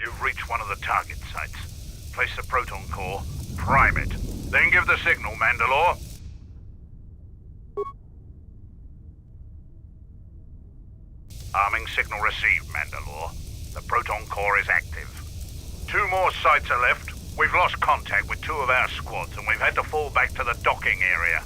You've reached one of the target sites. Place the proton core, prime it, then give the signal, Mandalore. Arming signal received, Mandalore. The proton core is active. 2 more sites are left. We've lost contact with 2 of our squads, and we've had to fall back to the docking area.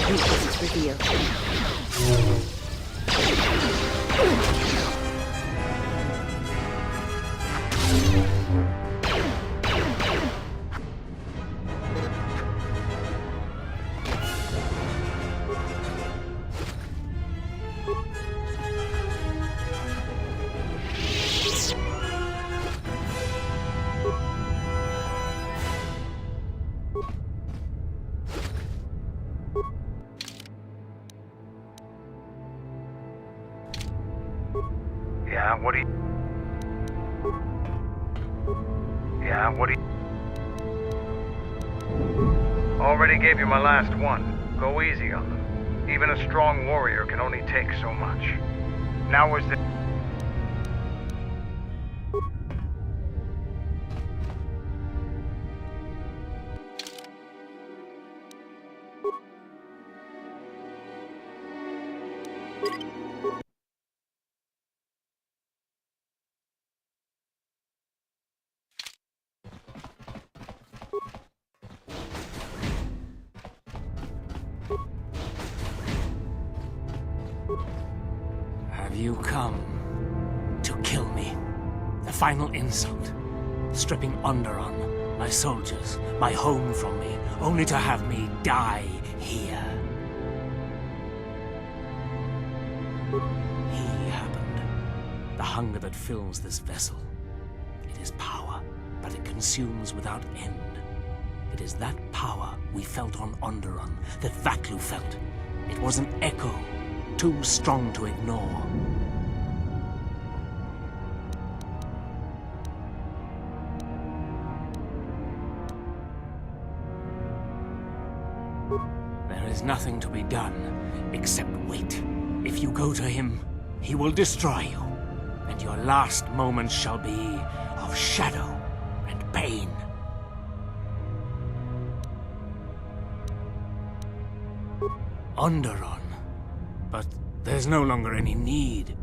Weakness revealed. Yeah, what do you... Already gave you my last one. Go easy on them. Even a strong warrior can only take so much. Now was the... Have you come to kill me? The final insult. Stripping Onderon, my soldiers, my home from me, only to have me die here. He happened. The hunger that fills this vessel. It is power, but it consumes without end. It is that power we felt on Onderon, that Vatlu felt. It was an echo, too strong to ignore. There is nothing to be done except wait. If you go to him, he will destroy you, and your last moments shall be of shadow and pain. Onderon. But there's no longer any need.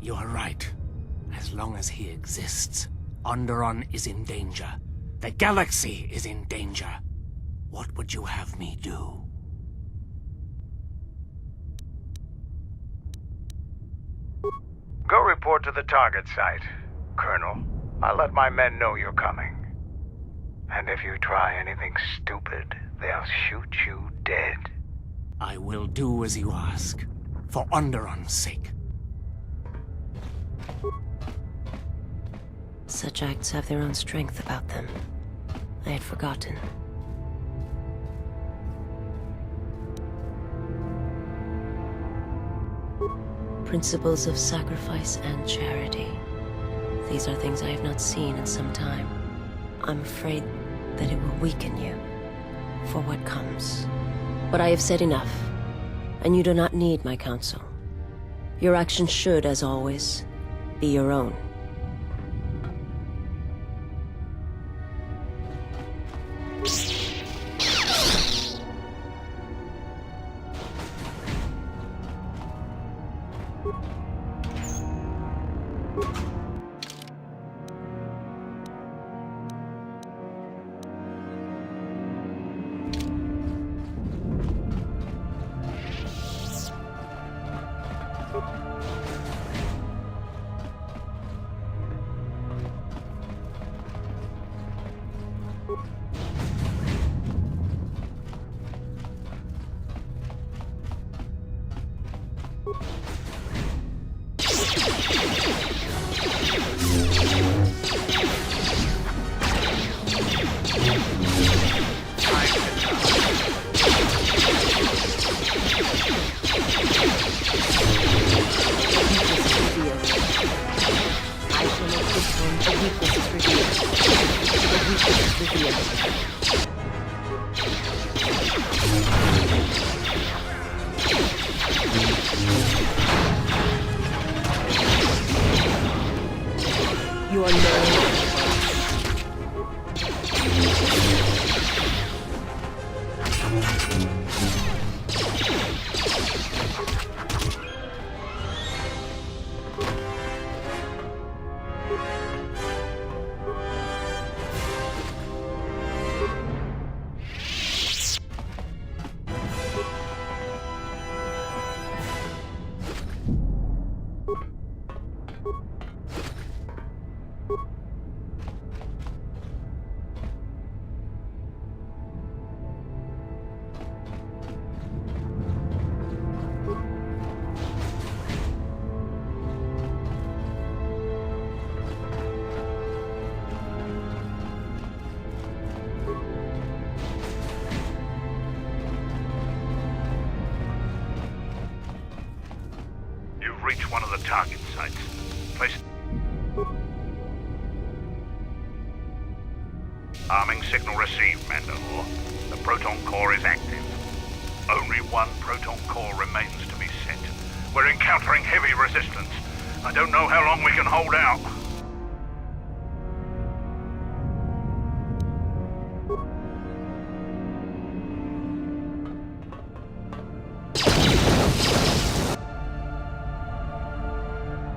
You are right. As long as he exists, Onderon is in danger. The galaxy is in danger. What would you have me do? Go report to the target site, Colonel. I'll let my men know you're coming. And if you try anything stupid, they'll shoot you dead. I will do as you ask, for Onderon's sake. Such acts have their own strength about them. I had forgotten. Principles of sacrifice and charity. These are things I have not seen in some time. I'm afraid that it will weaken you for what comes. But I have said enough, and you do not need my counsel. Your actions should, as always, be your own. You are known. Reach one of the target sites. Place... Arming signal received, Mandalore. The proton core is active. Only one proton core remains to be set. We're encountering heavy resistance. I don't know how long we can hold out.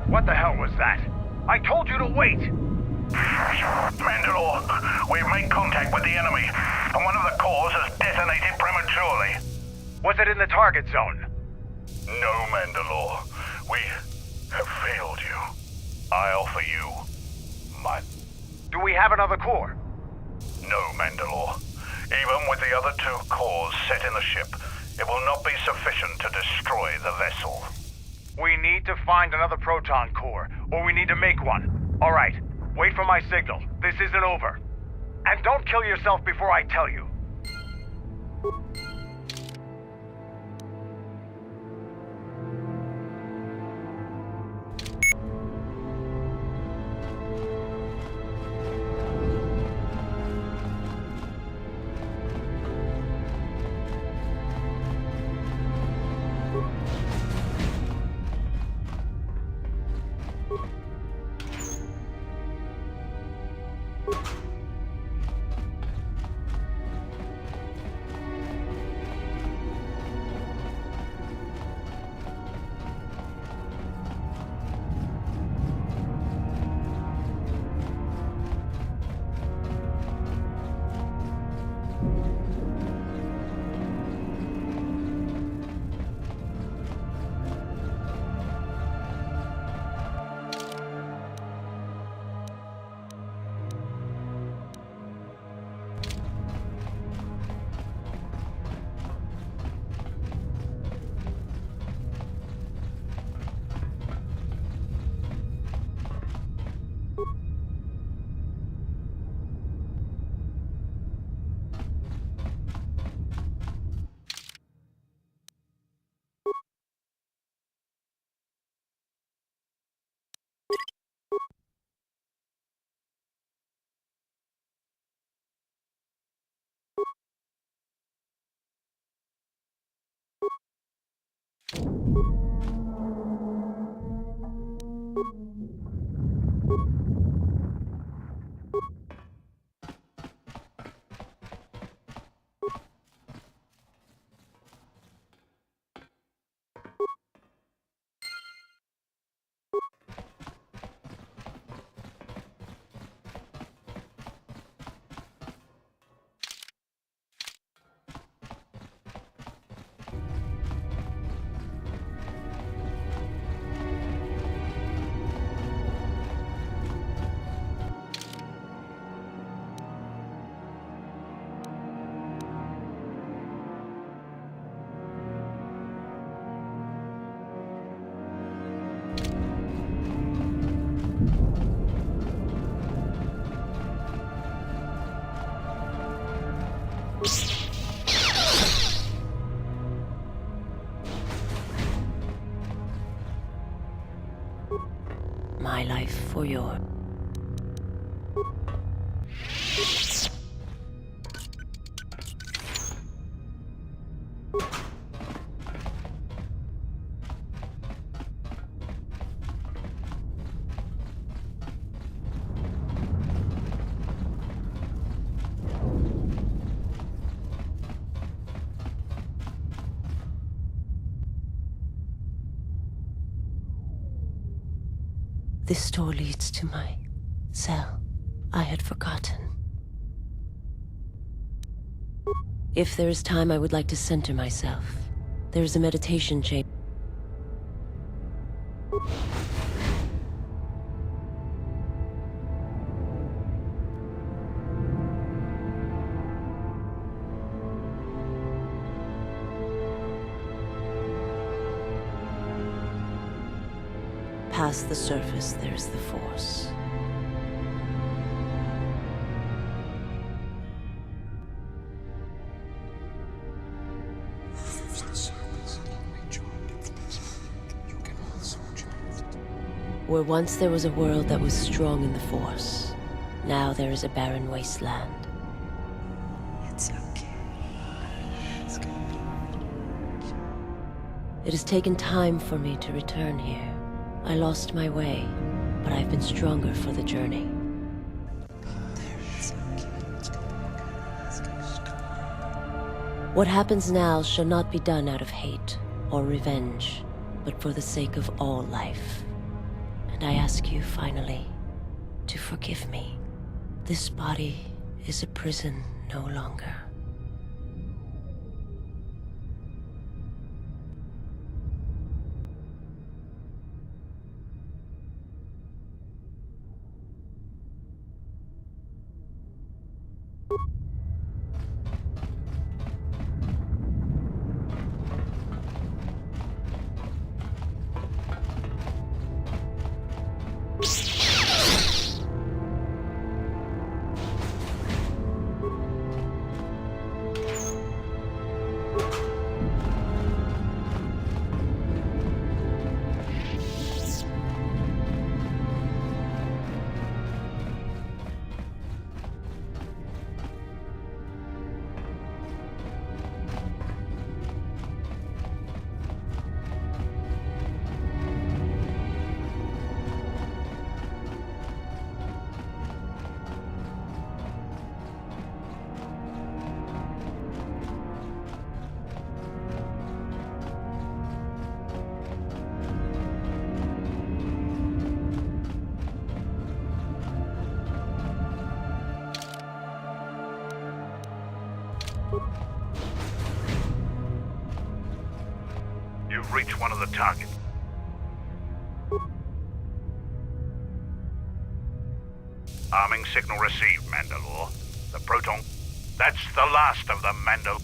What the hell was that? I told you to wait! Mandalore, we've made contact with the enemy, and one of the cores has detonated prematurely. Was it in the target zone? No, Mandalore. We have failed you. I offer you my... Do we have another core? No, Mandalore. Even with the other two cores set in the ship, it will not be sufficient to destroy the vessel. We need to find another proton core, or we need to make one. All right, wait for my signal. This isn't over. And don't kill yourself before I tell you. My life for yours. This door leads to my cell. I had forgotten. If there is time, I would like to center myself. There is a meditation chamber. Past the surface, there's the Force. Where once there was a world that was strong in the Force, now there is a barren wasteland. It's okay. It's gonna be... It has taken time for me to return here. I lost my way, but I've been stronger for the journey. What happens now shall not be done out of hate or revenge, but for the sake of all life. And I ask you, finally, to forgive me. This body is a prison no longer. You've reached one of the targets. Arming signal received, Mandalore. The Proton... That's the last of the Mandal...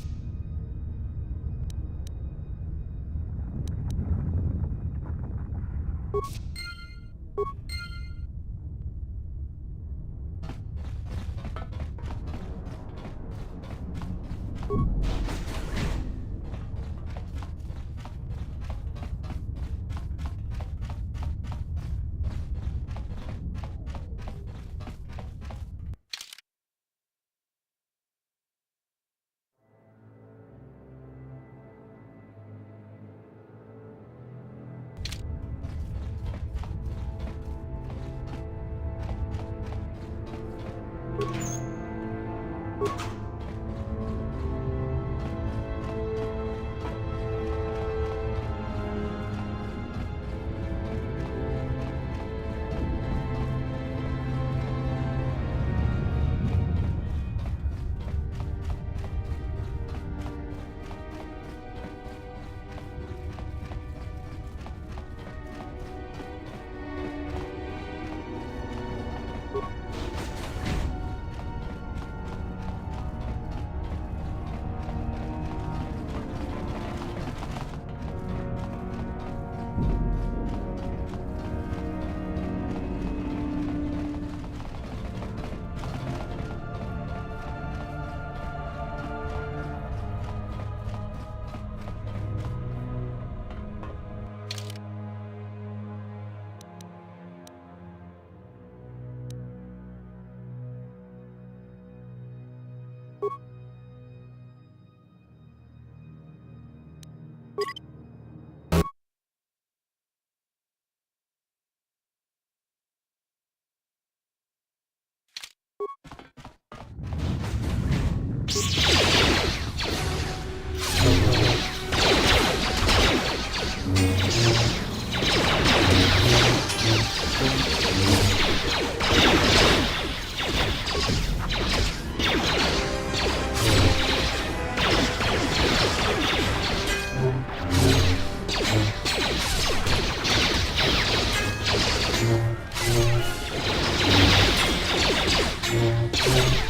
Clan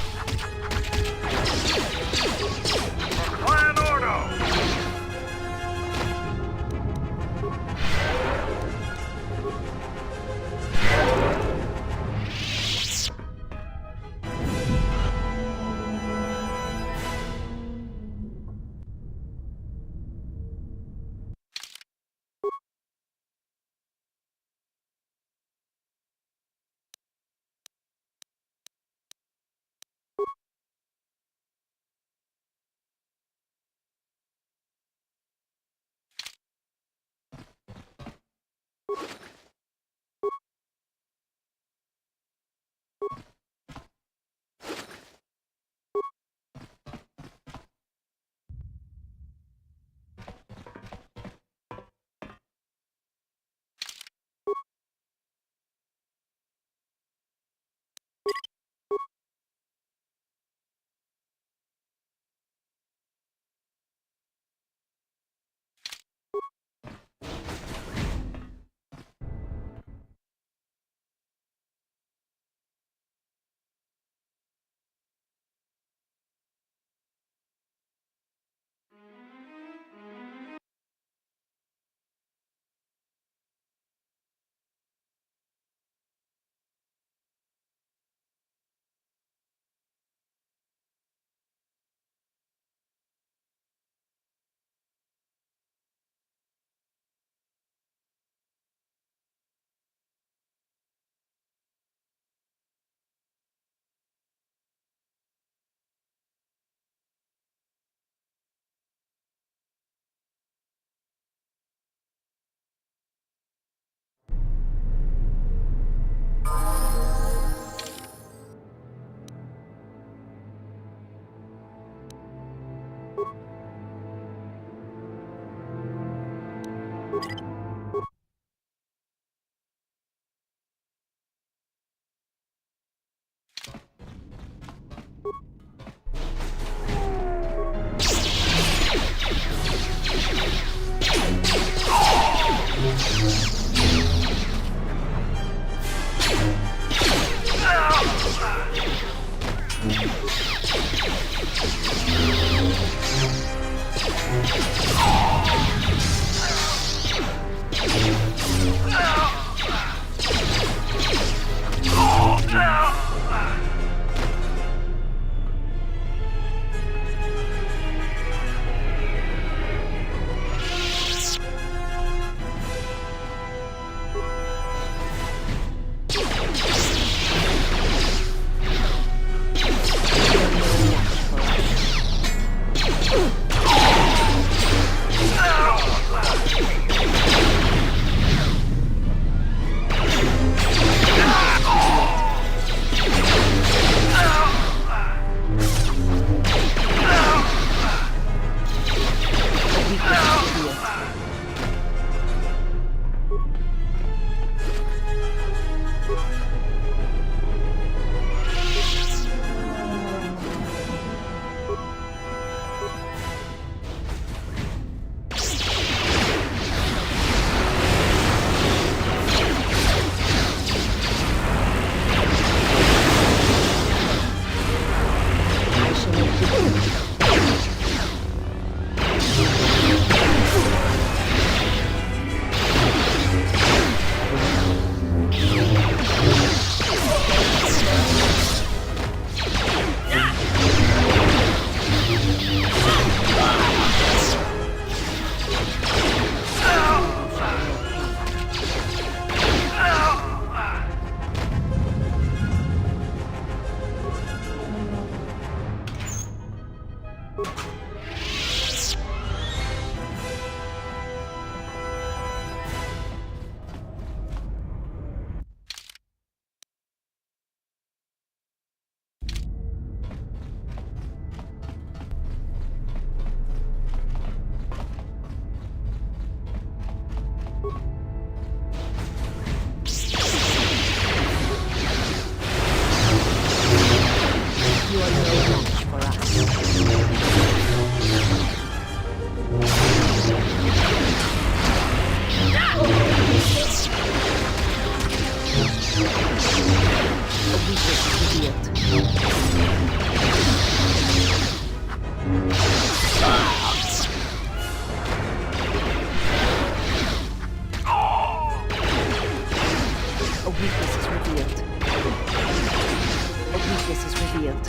Ordo! revealed. A weakness is revealed. A weakness is revealed.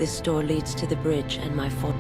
This door leads to the bridge and my fort.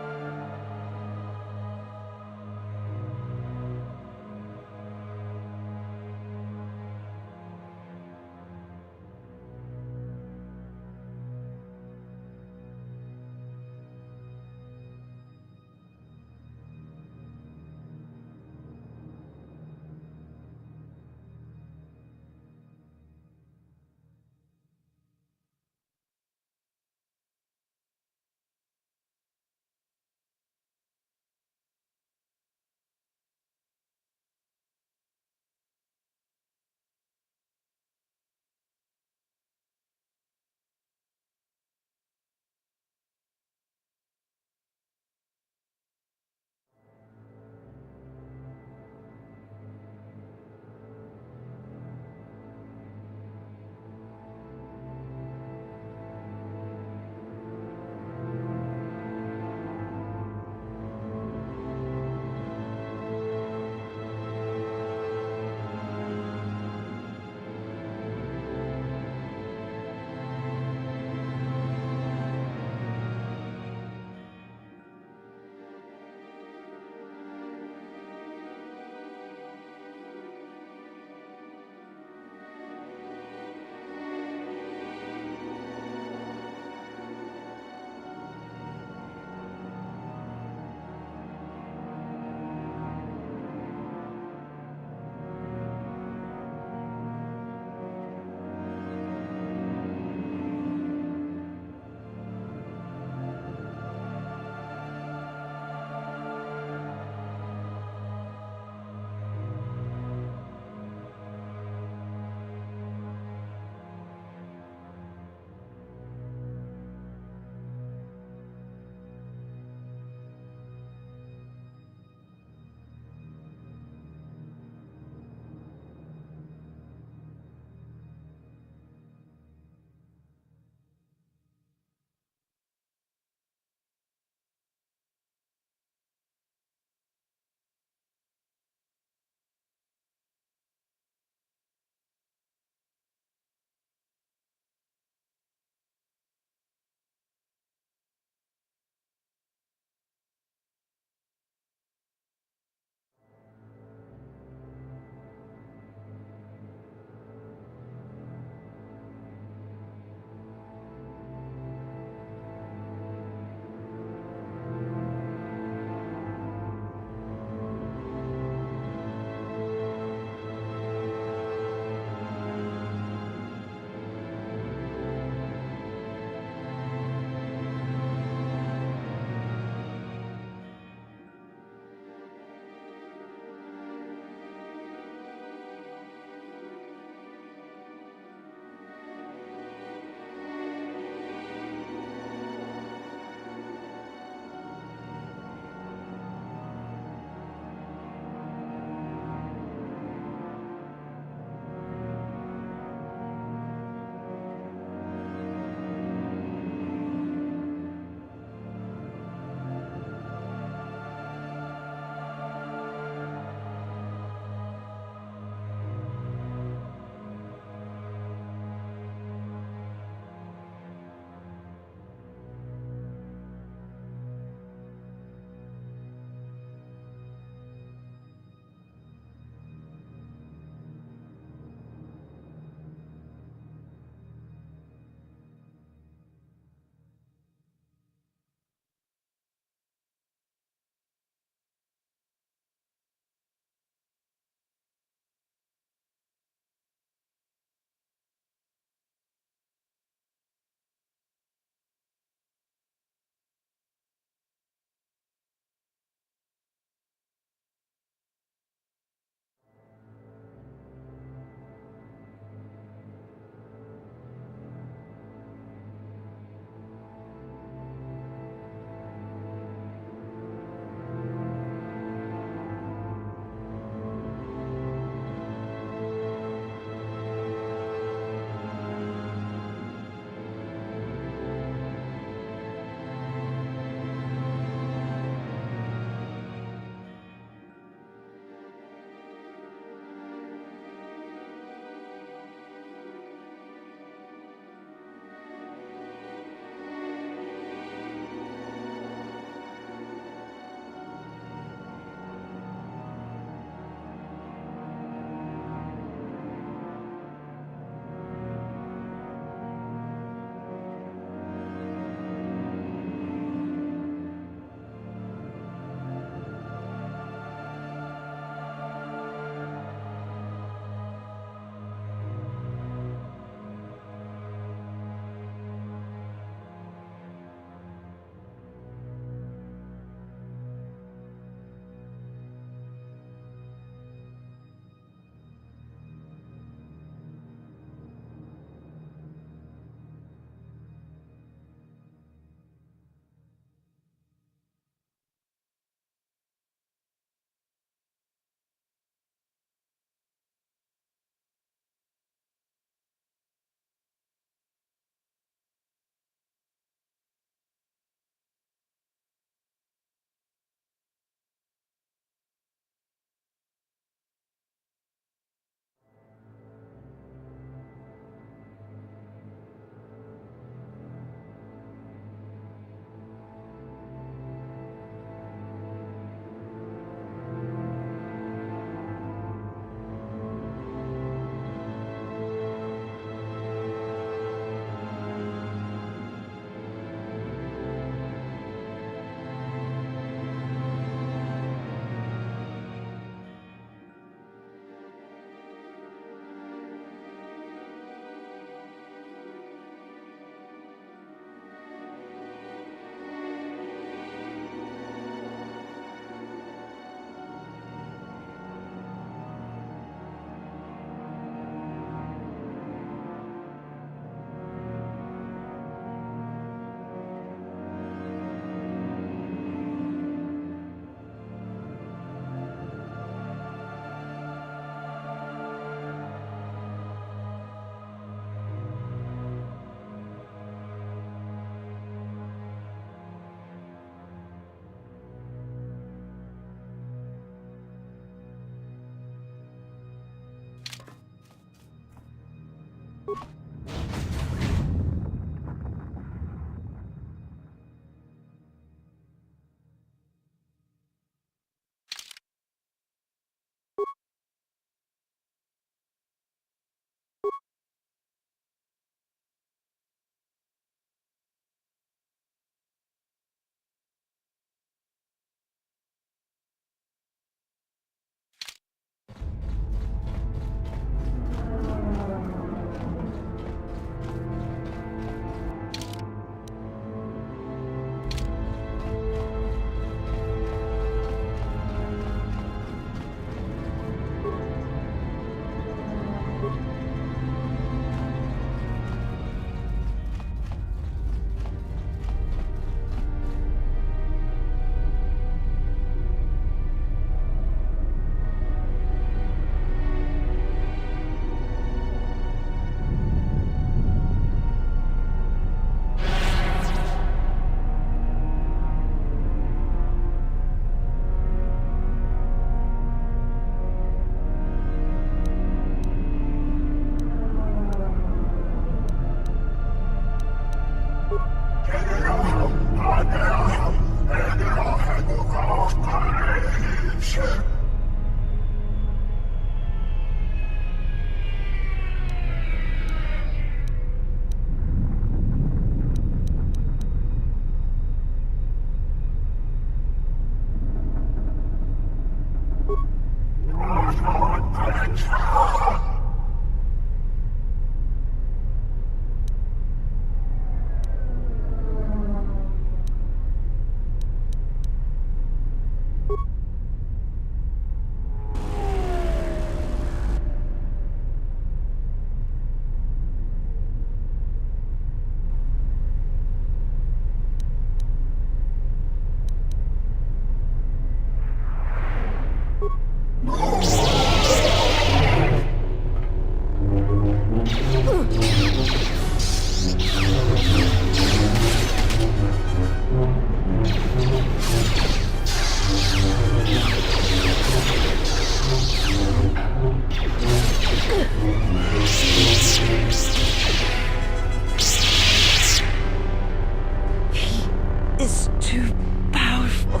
Is too powerful.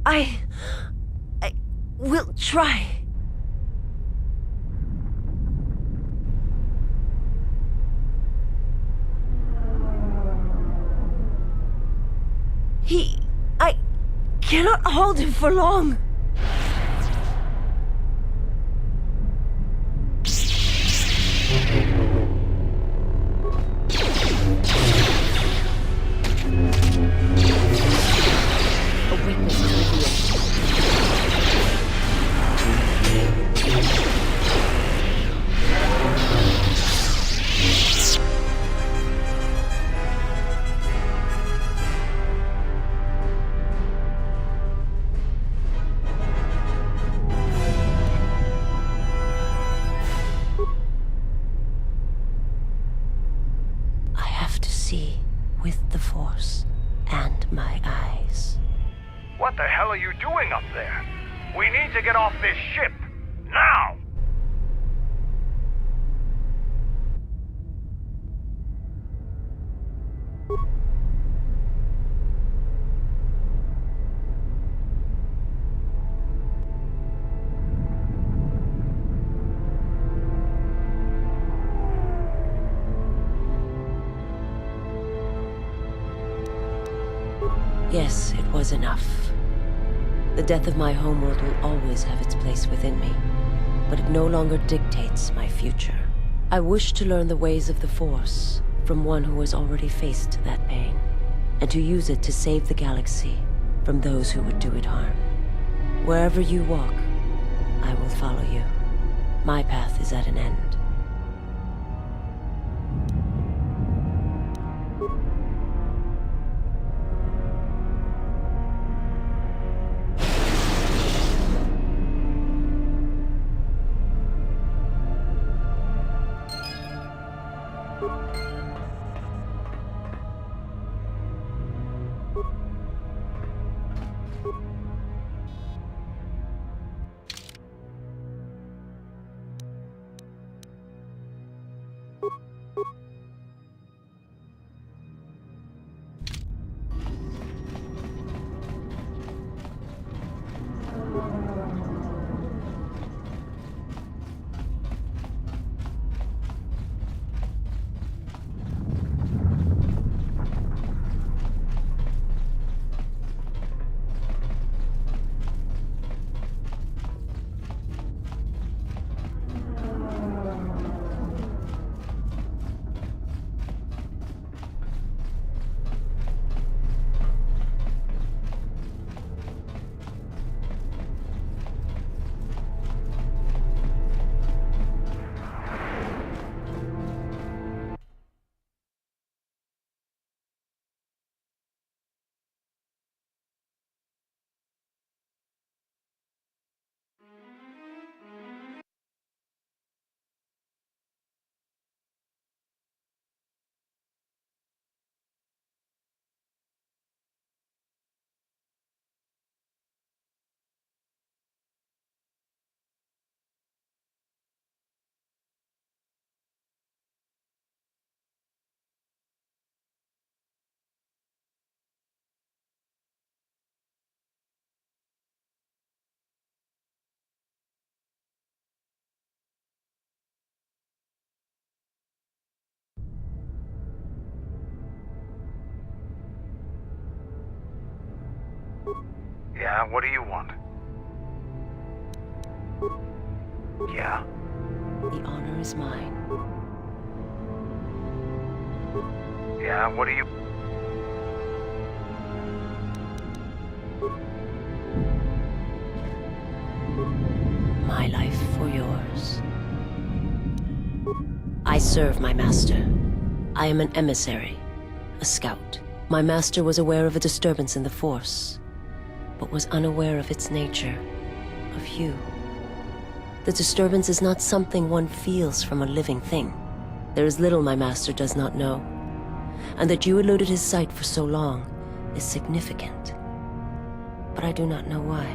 I will try. I cannot hold him for long. See with the Force and my eyes. What the hell are you doing up there? We need to get off this ship, now! Yes, it was enough. The death of my homeworld will always have its place within me, but it no longer dictates my future. I wish to learn the ways of the Force from one who has already faced that pain, and to use it to save the galaxy from those who would do it harm. Wherever you walk, I will follow you. My path is at an end. Yeah, what do you want? Yeah? The honor is mine. Yeah, what do you... My life for yours. I serve my master. I am an emissary, a scout. My master was aware of a disturbance in the Force, but was unaware of its nature, of you. The disturbance is not something one feels from a living thing. There is little my master does not know, and that you eluded his sight for so long is significant. But I do not know why.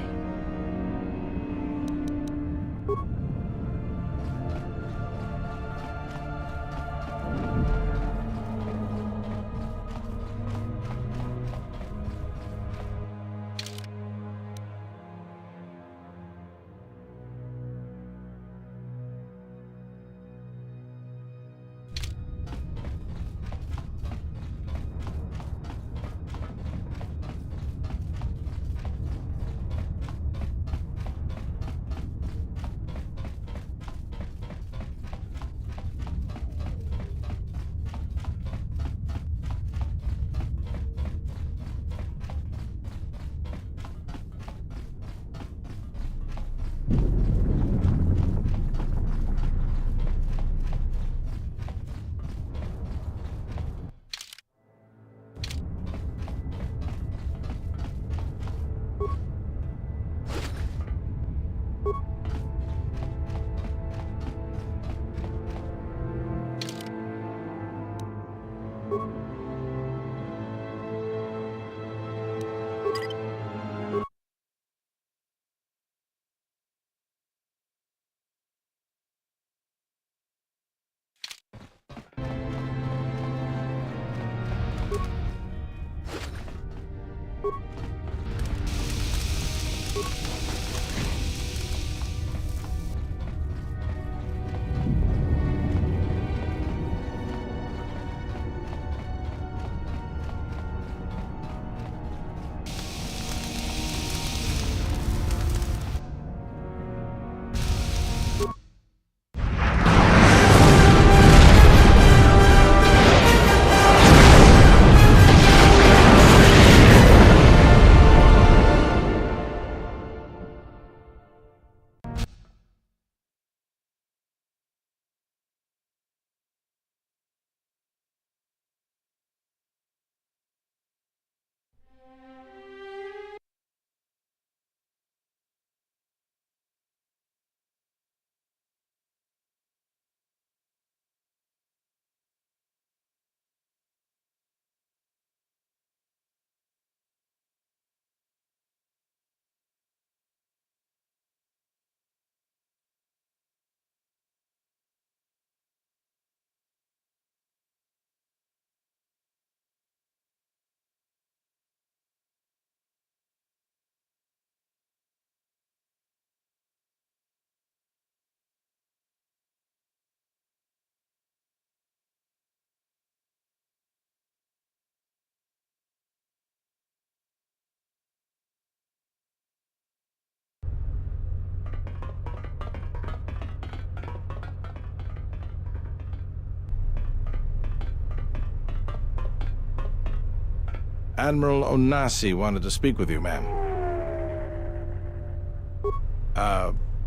Admiral Onasi wanted to speak with you, ma'am.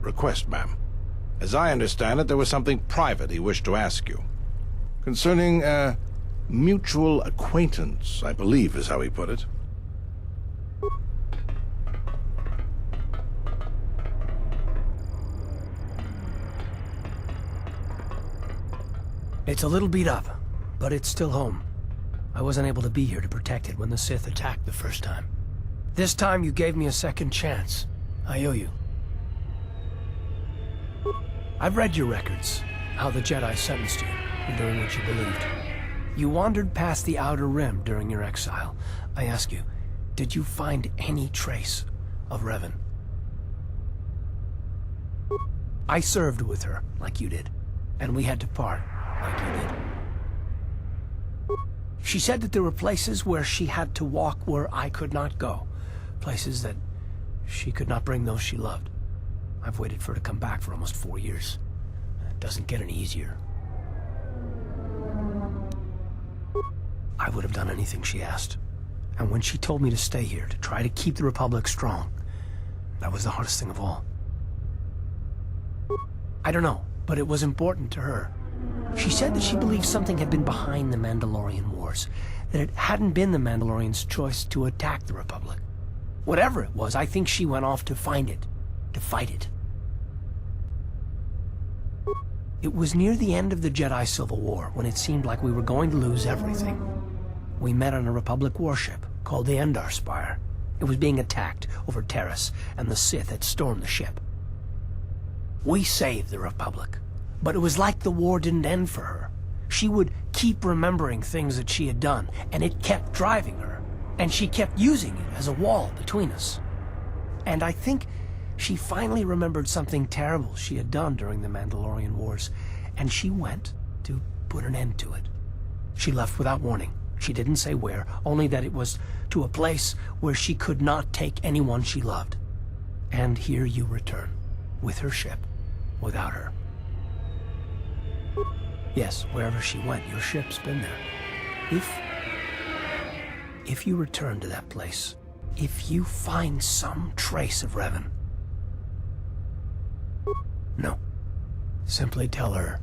Request, ma'am. As I understand it, there was something private he wished to ask you. Concerning, mutual acquaintance, I believe is how he put it. It's a little beat up, but it's still home. I wasn't able to be here to protect it when the Sith attacked the first time. This time you gave me a second chance. I owe you. I've read your records, how the Jedi sentenced you, and doing what you believed. You wandered past the Outer Rim during your exile. I ask you, did you find any trace of Revan? I served with her, like you did, and we had to part, like you did. She said that there were places where she had to walk where I could not go. Places that She could not bring those she loved. I've waited for her to come back for almost 4 years. It doesn't get any easier. I would have done anything she asked. And when she told me to stay here, to try to keep the Republic strong, that was the hardest thing of all. I don't know, but it was important to her. She said that she believed something had been behind the Mandalorian Wars, that it hadn't been the Mandalorians' choice to attack the Republic. Whatever it was, I think she went off to find it, to fight it. It was near the end of the Jedi Civil War, when it seemed like we were going to lose everything. We met on a Republic warship called the Endar Spire. It was being attacked over Terrace, and the Sith had stormed the ship. We saved the Republic, but it was like the war didn't end for her. She would keep remembering things that she had done, and it kept driving her, and she kept using it as a wall between us. And I think she finally remembered something terrible she had done during the Mandalorian Wars, and she went to put an end to it. She left without warning. She didn't say where, only that it was to a place where she could not take anyone she loved. And here you return, with her ship, without her. Yes, wherever she went, your ship's been there. If you return to that place, if you find some trace of Revan, no, simply tell her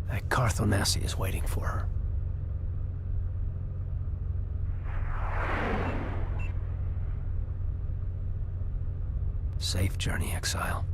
that Carth Onasi is waiting for her. Safe journey, exile.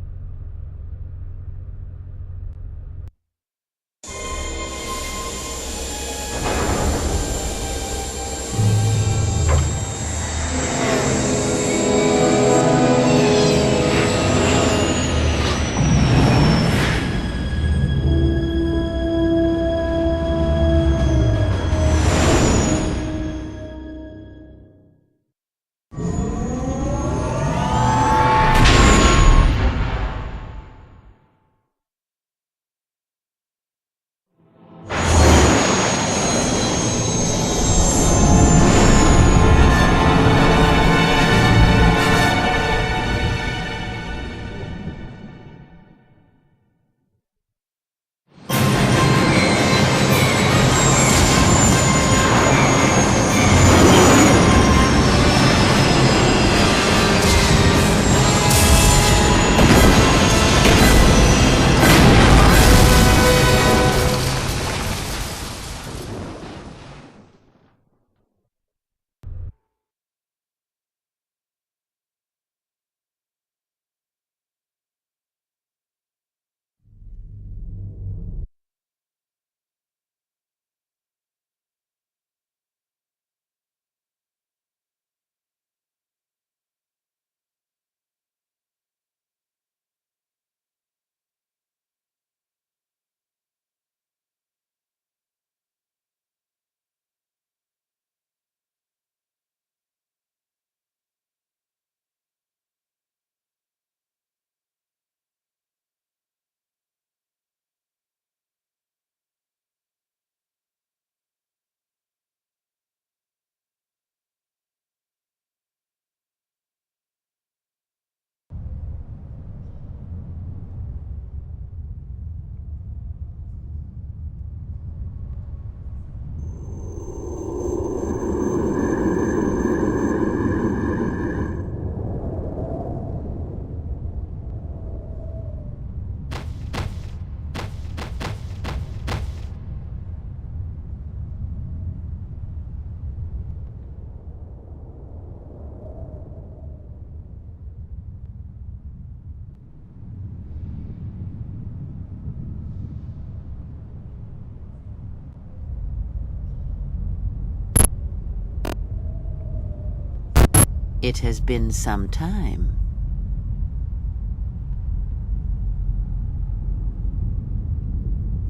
It has been some time.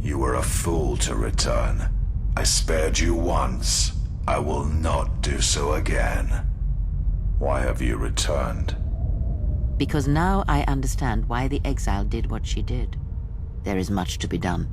You were a fool to return. I spared you once. I will not do so again. Why have you returned? Because now I understand why the exile did what she did. There is much to be done.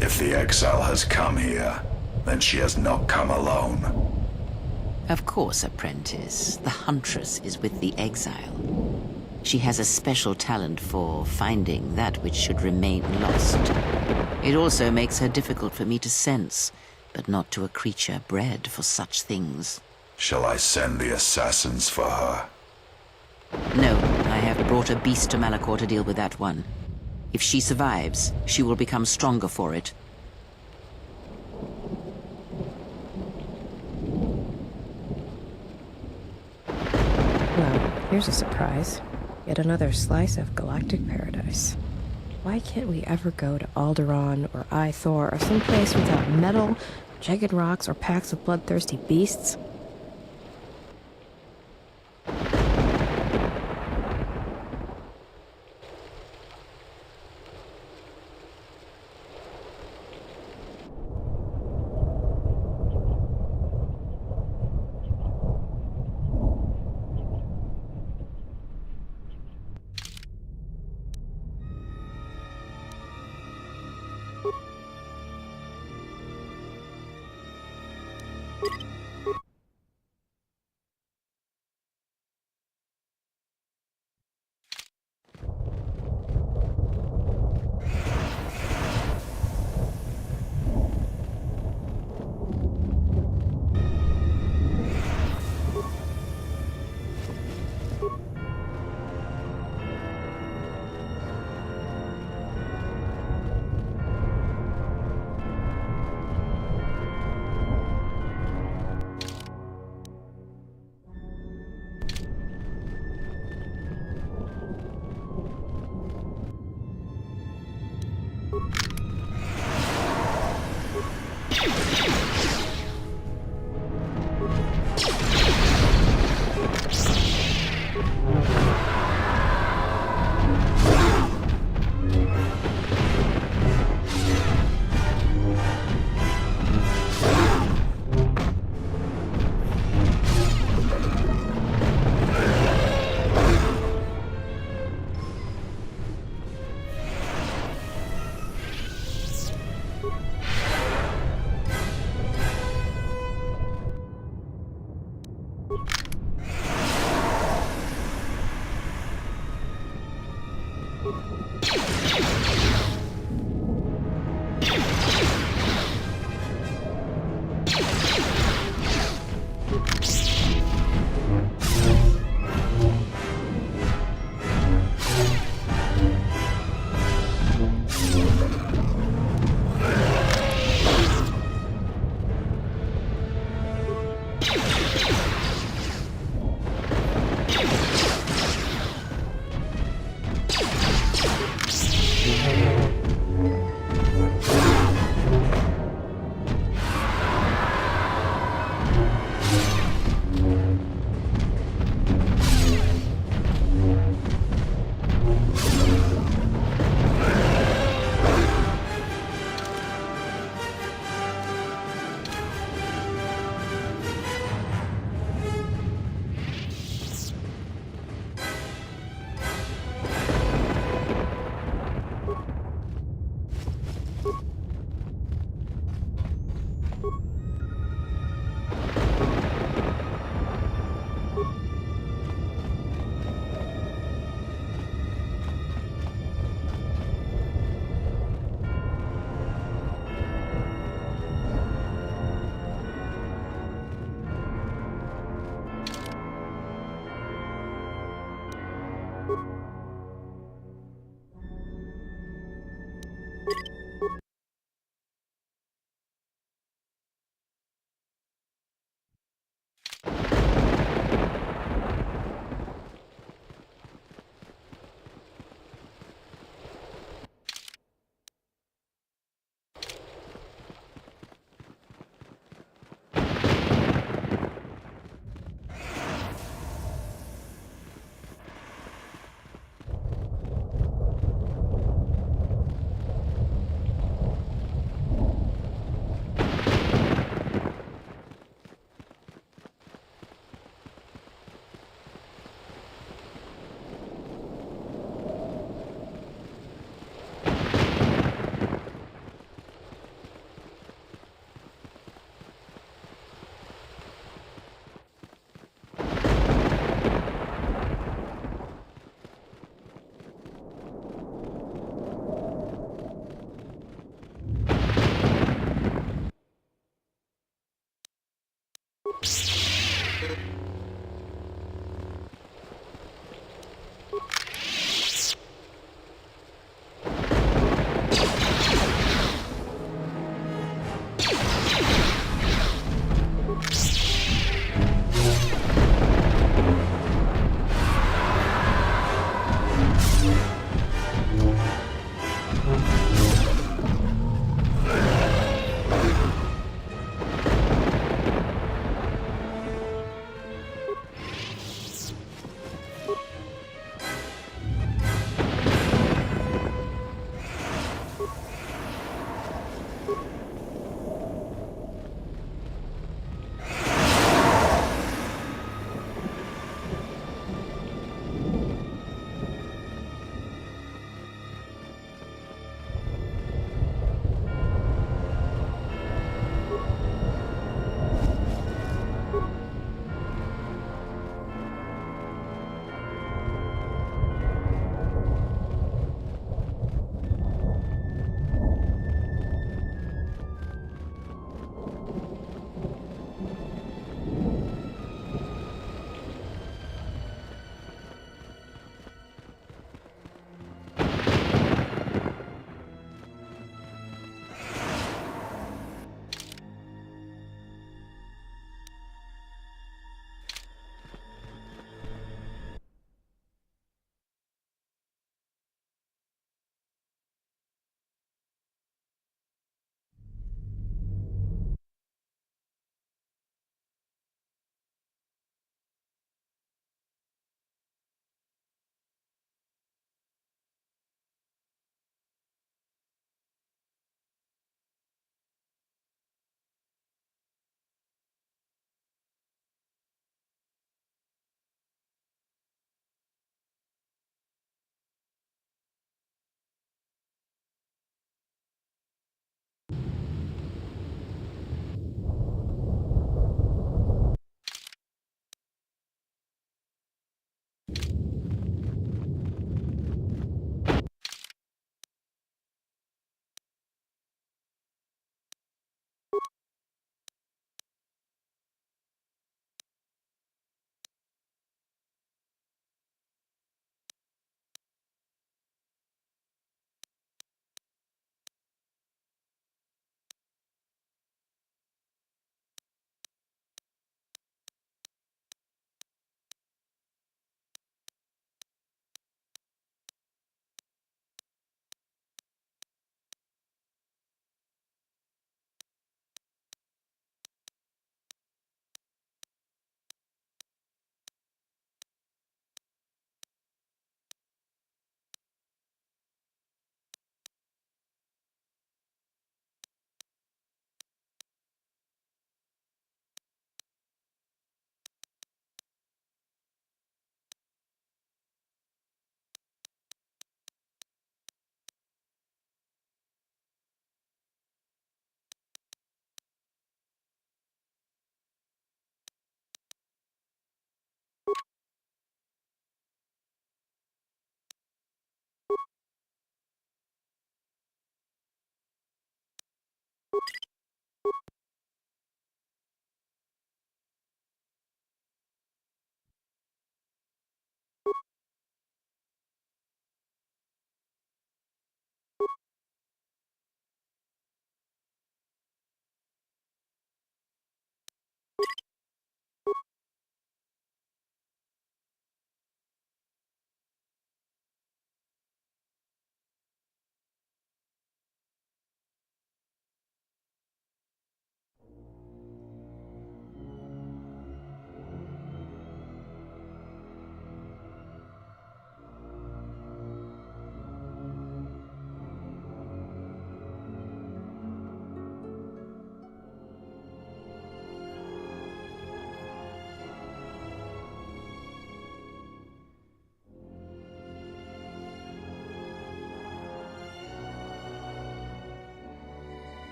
If the exile has come here, then she has not come alone. Of course, apprentice. The Huntress is with the exile. She has a special talent for finding that which should remain lost. It also makes her difficult for me to sense, but not to a creature bred for such things. Shall I send the assassins for her? No, I have brought a beast to Malachor to deal with that one. If she survives, she will become stronger for it. Well, here's a surprise. Yet another slice of galactic paradise. Why can't we ever go to Alderaan or Ithor or someplace without metal, jagged rocks, or packs of bloodthirsty beasts?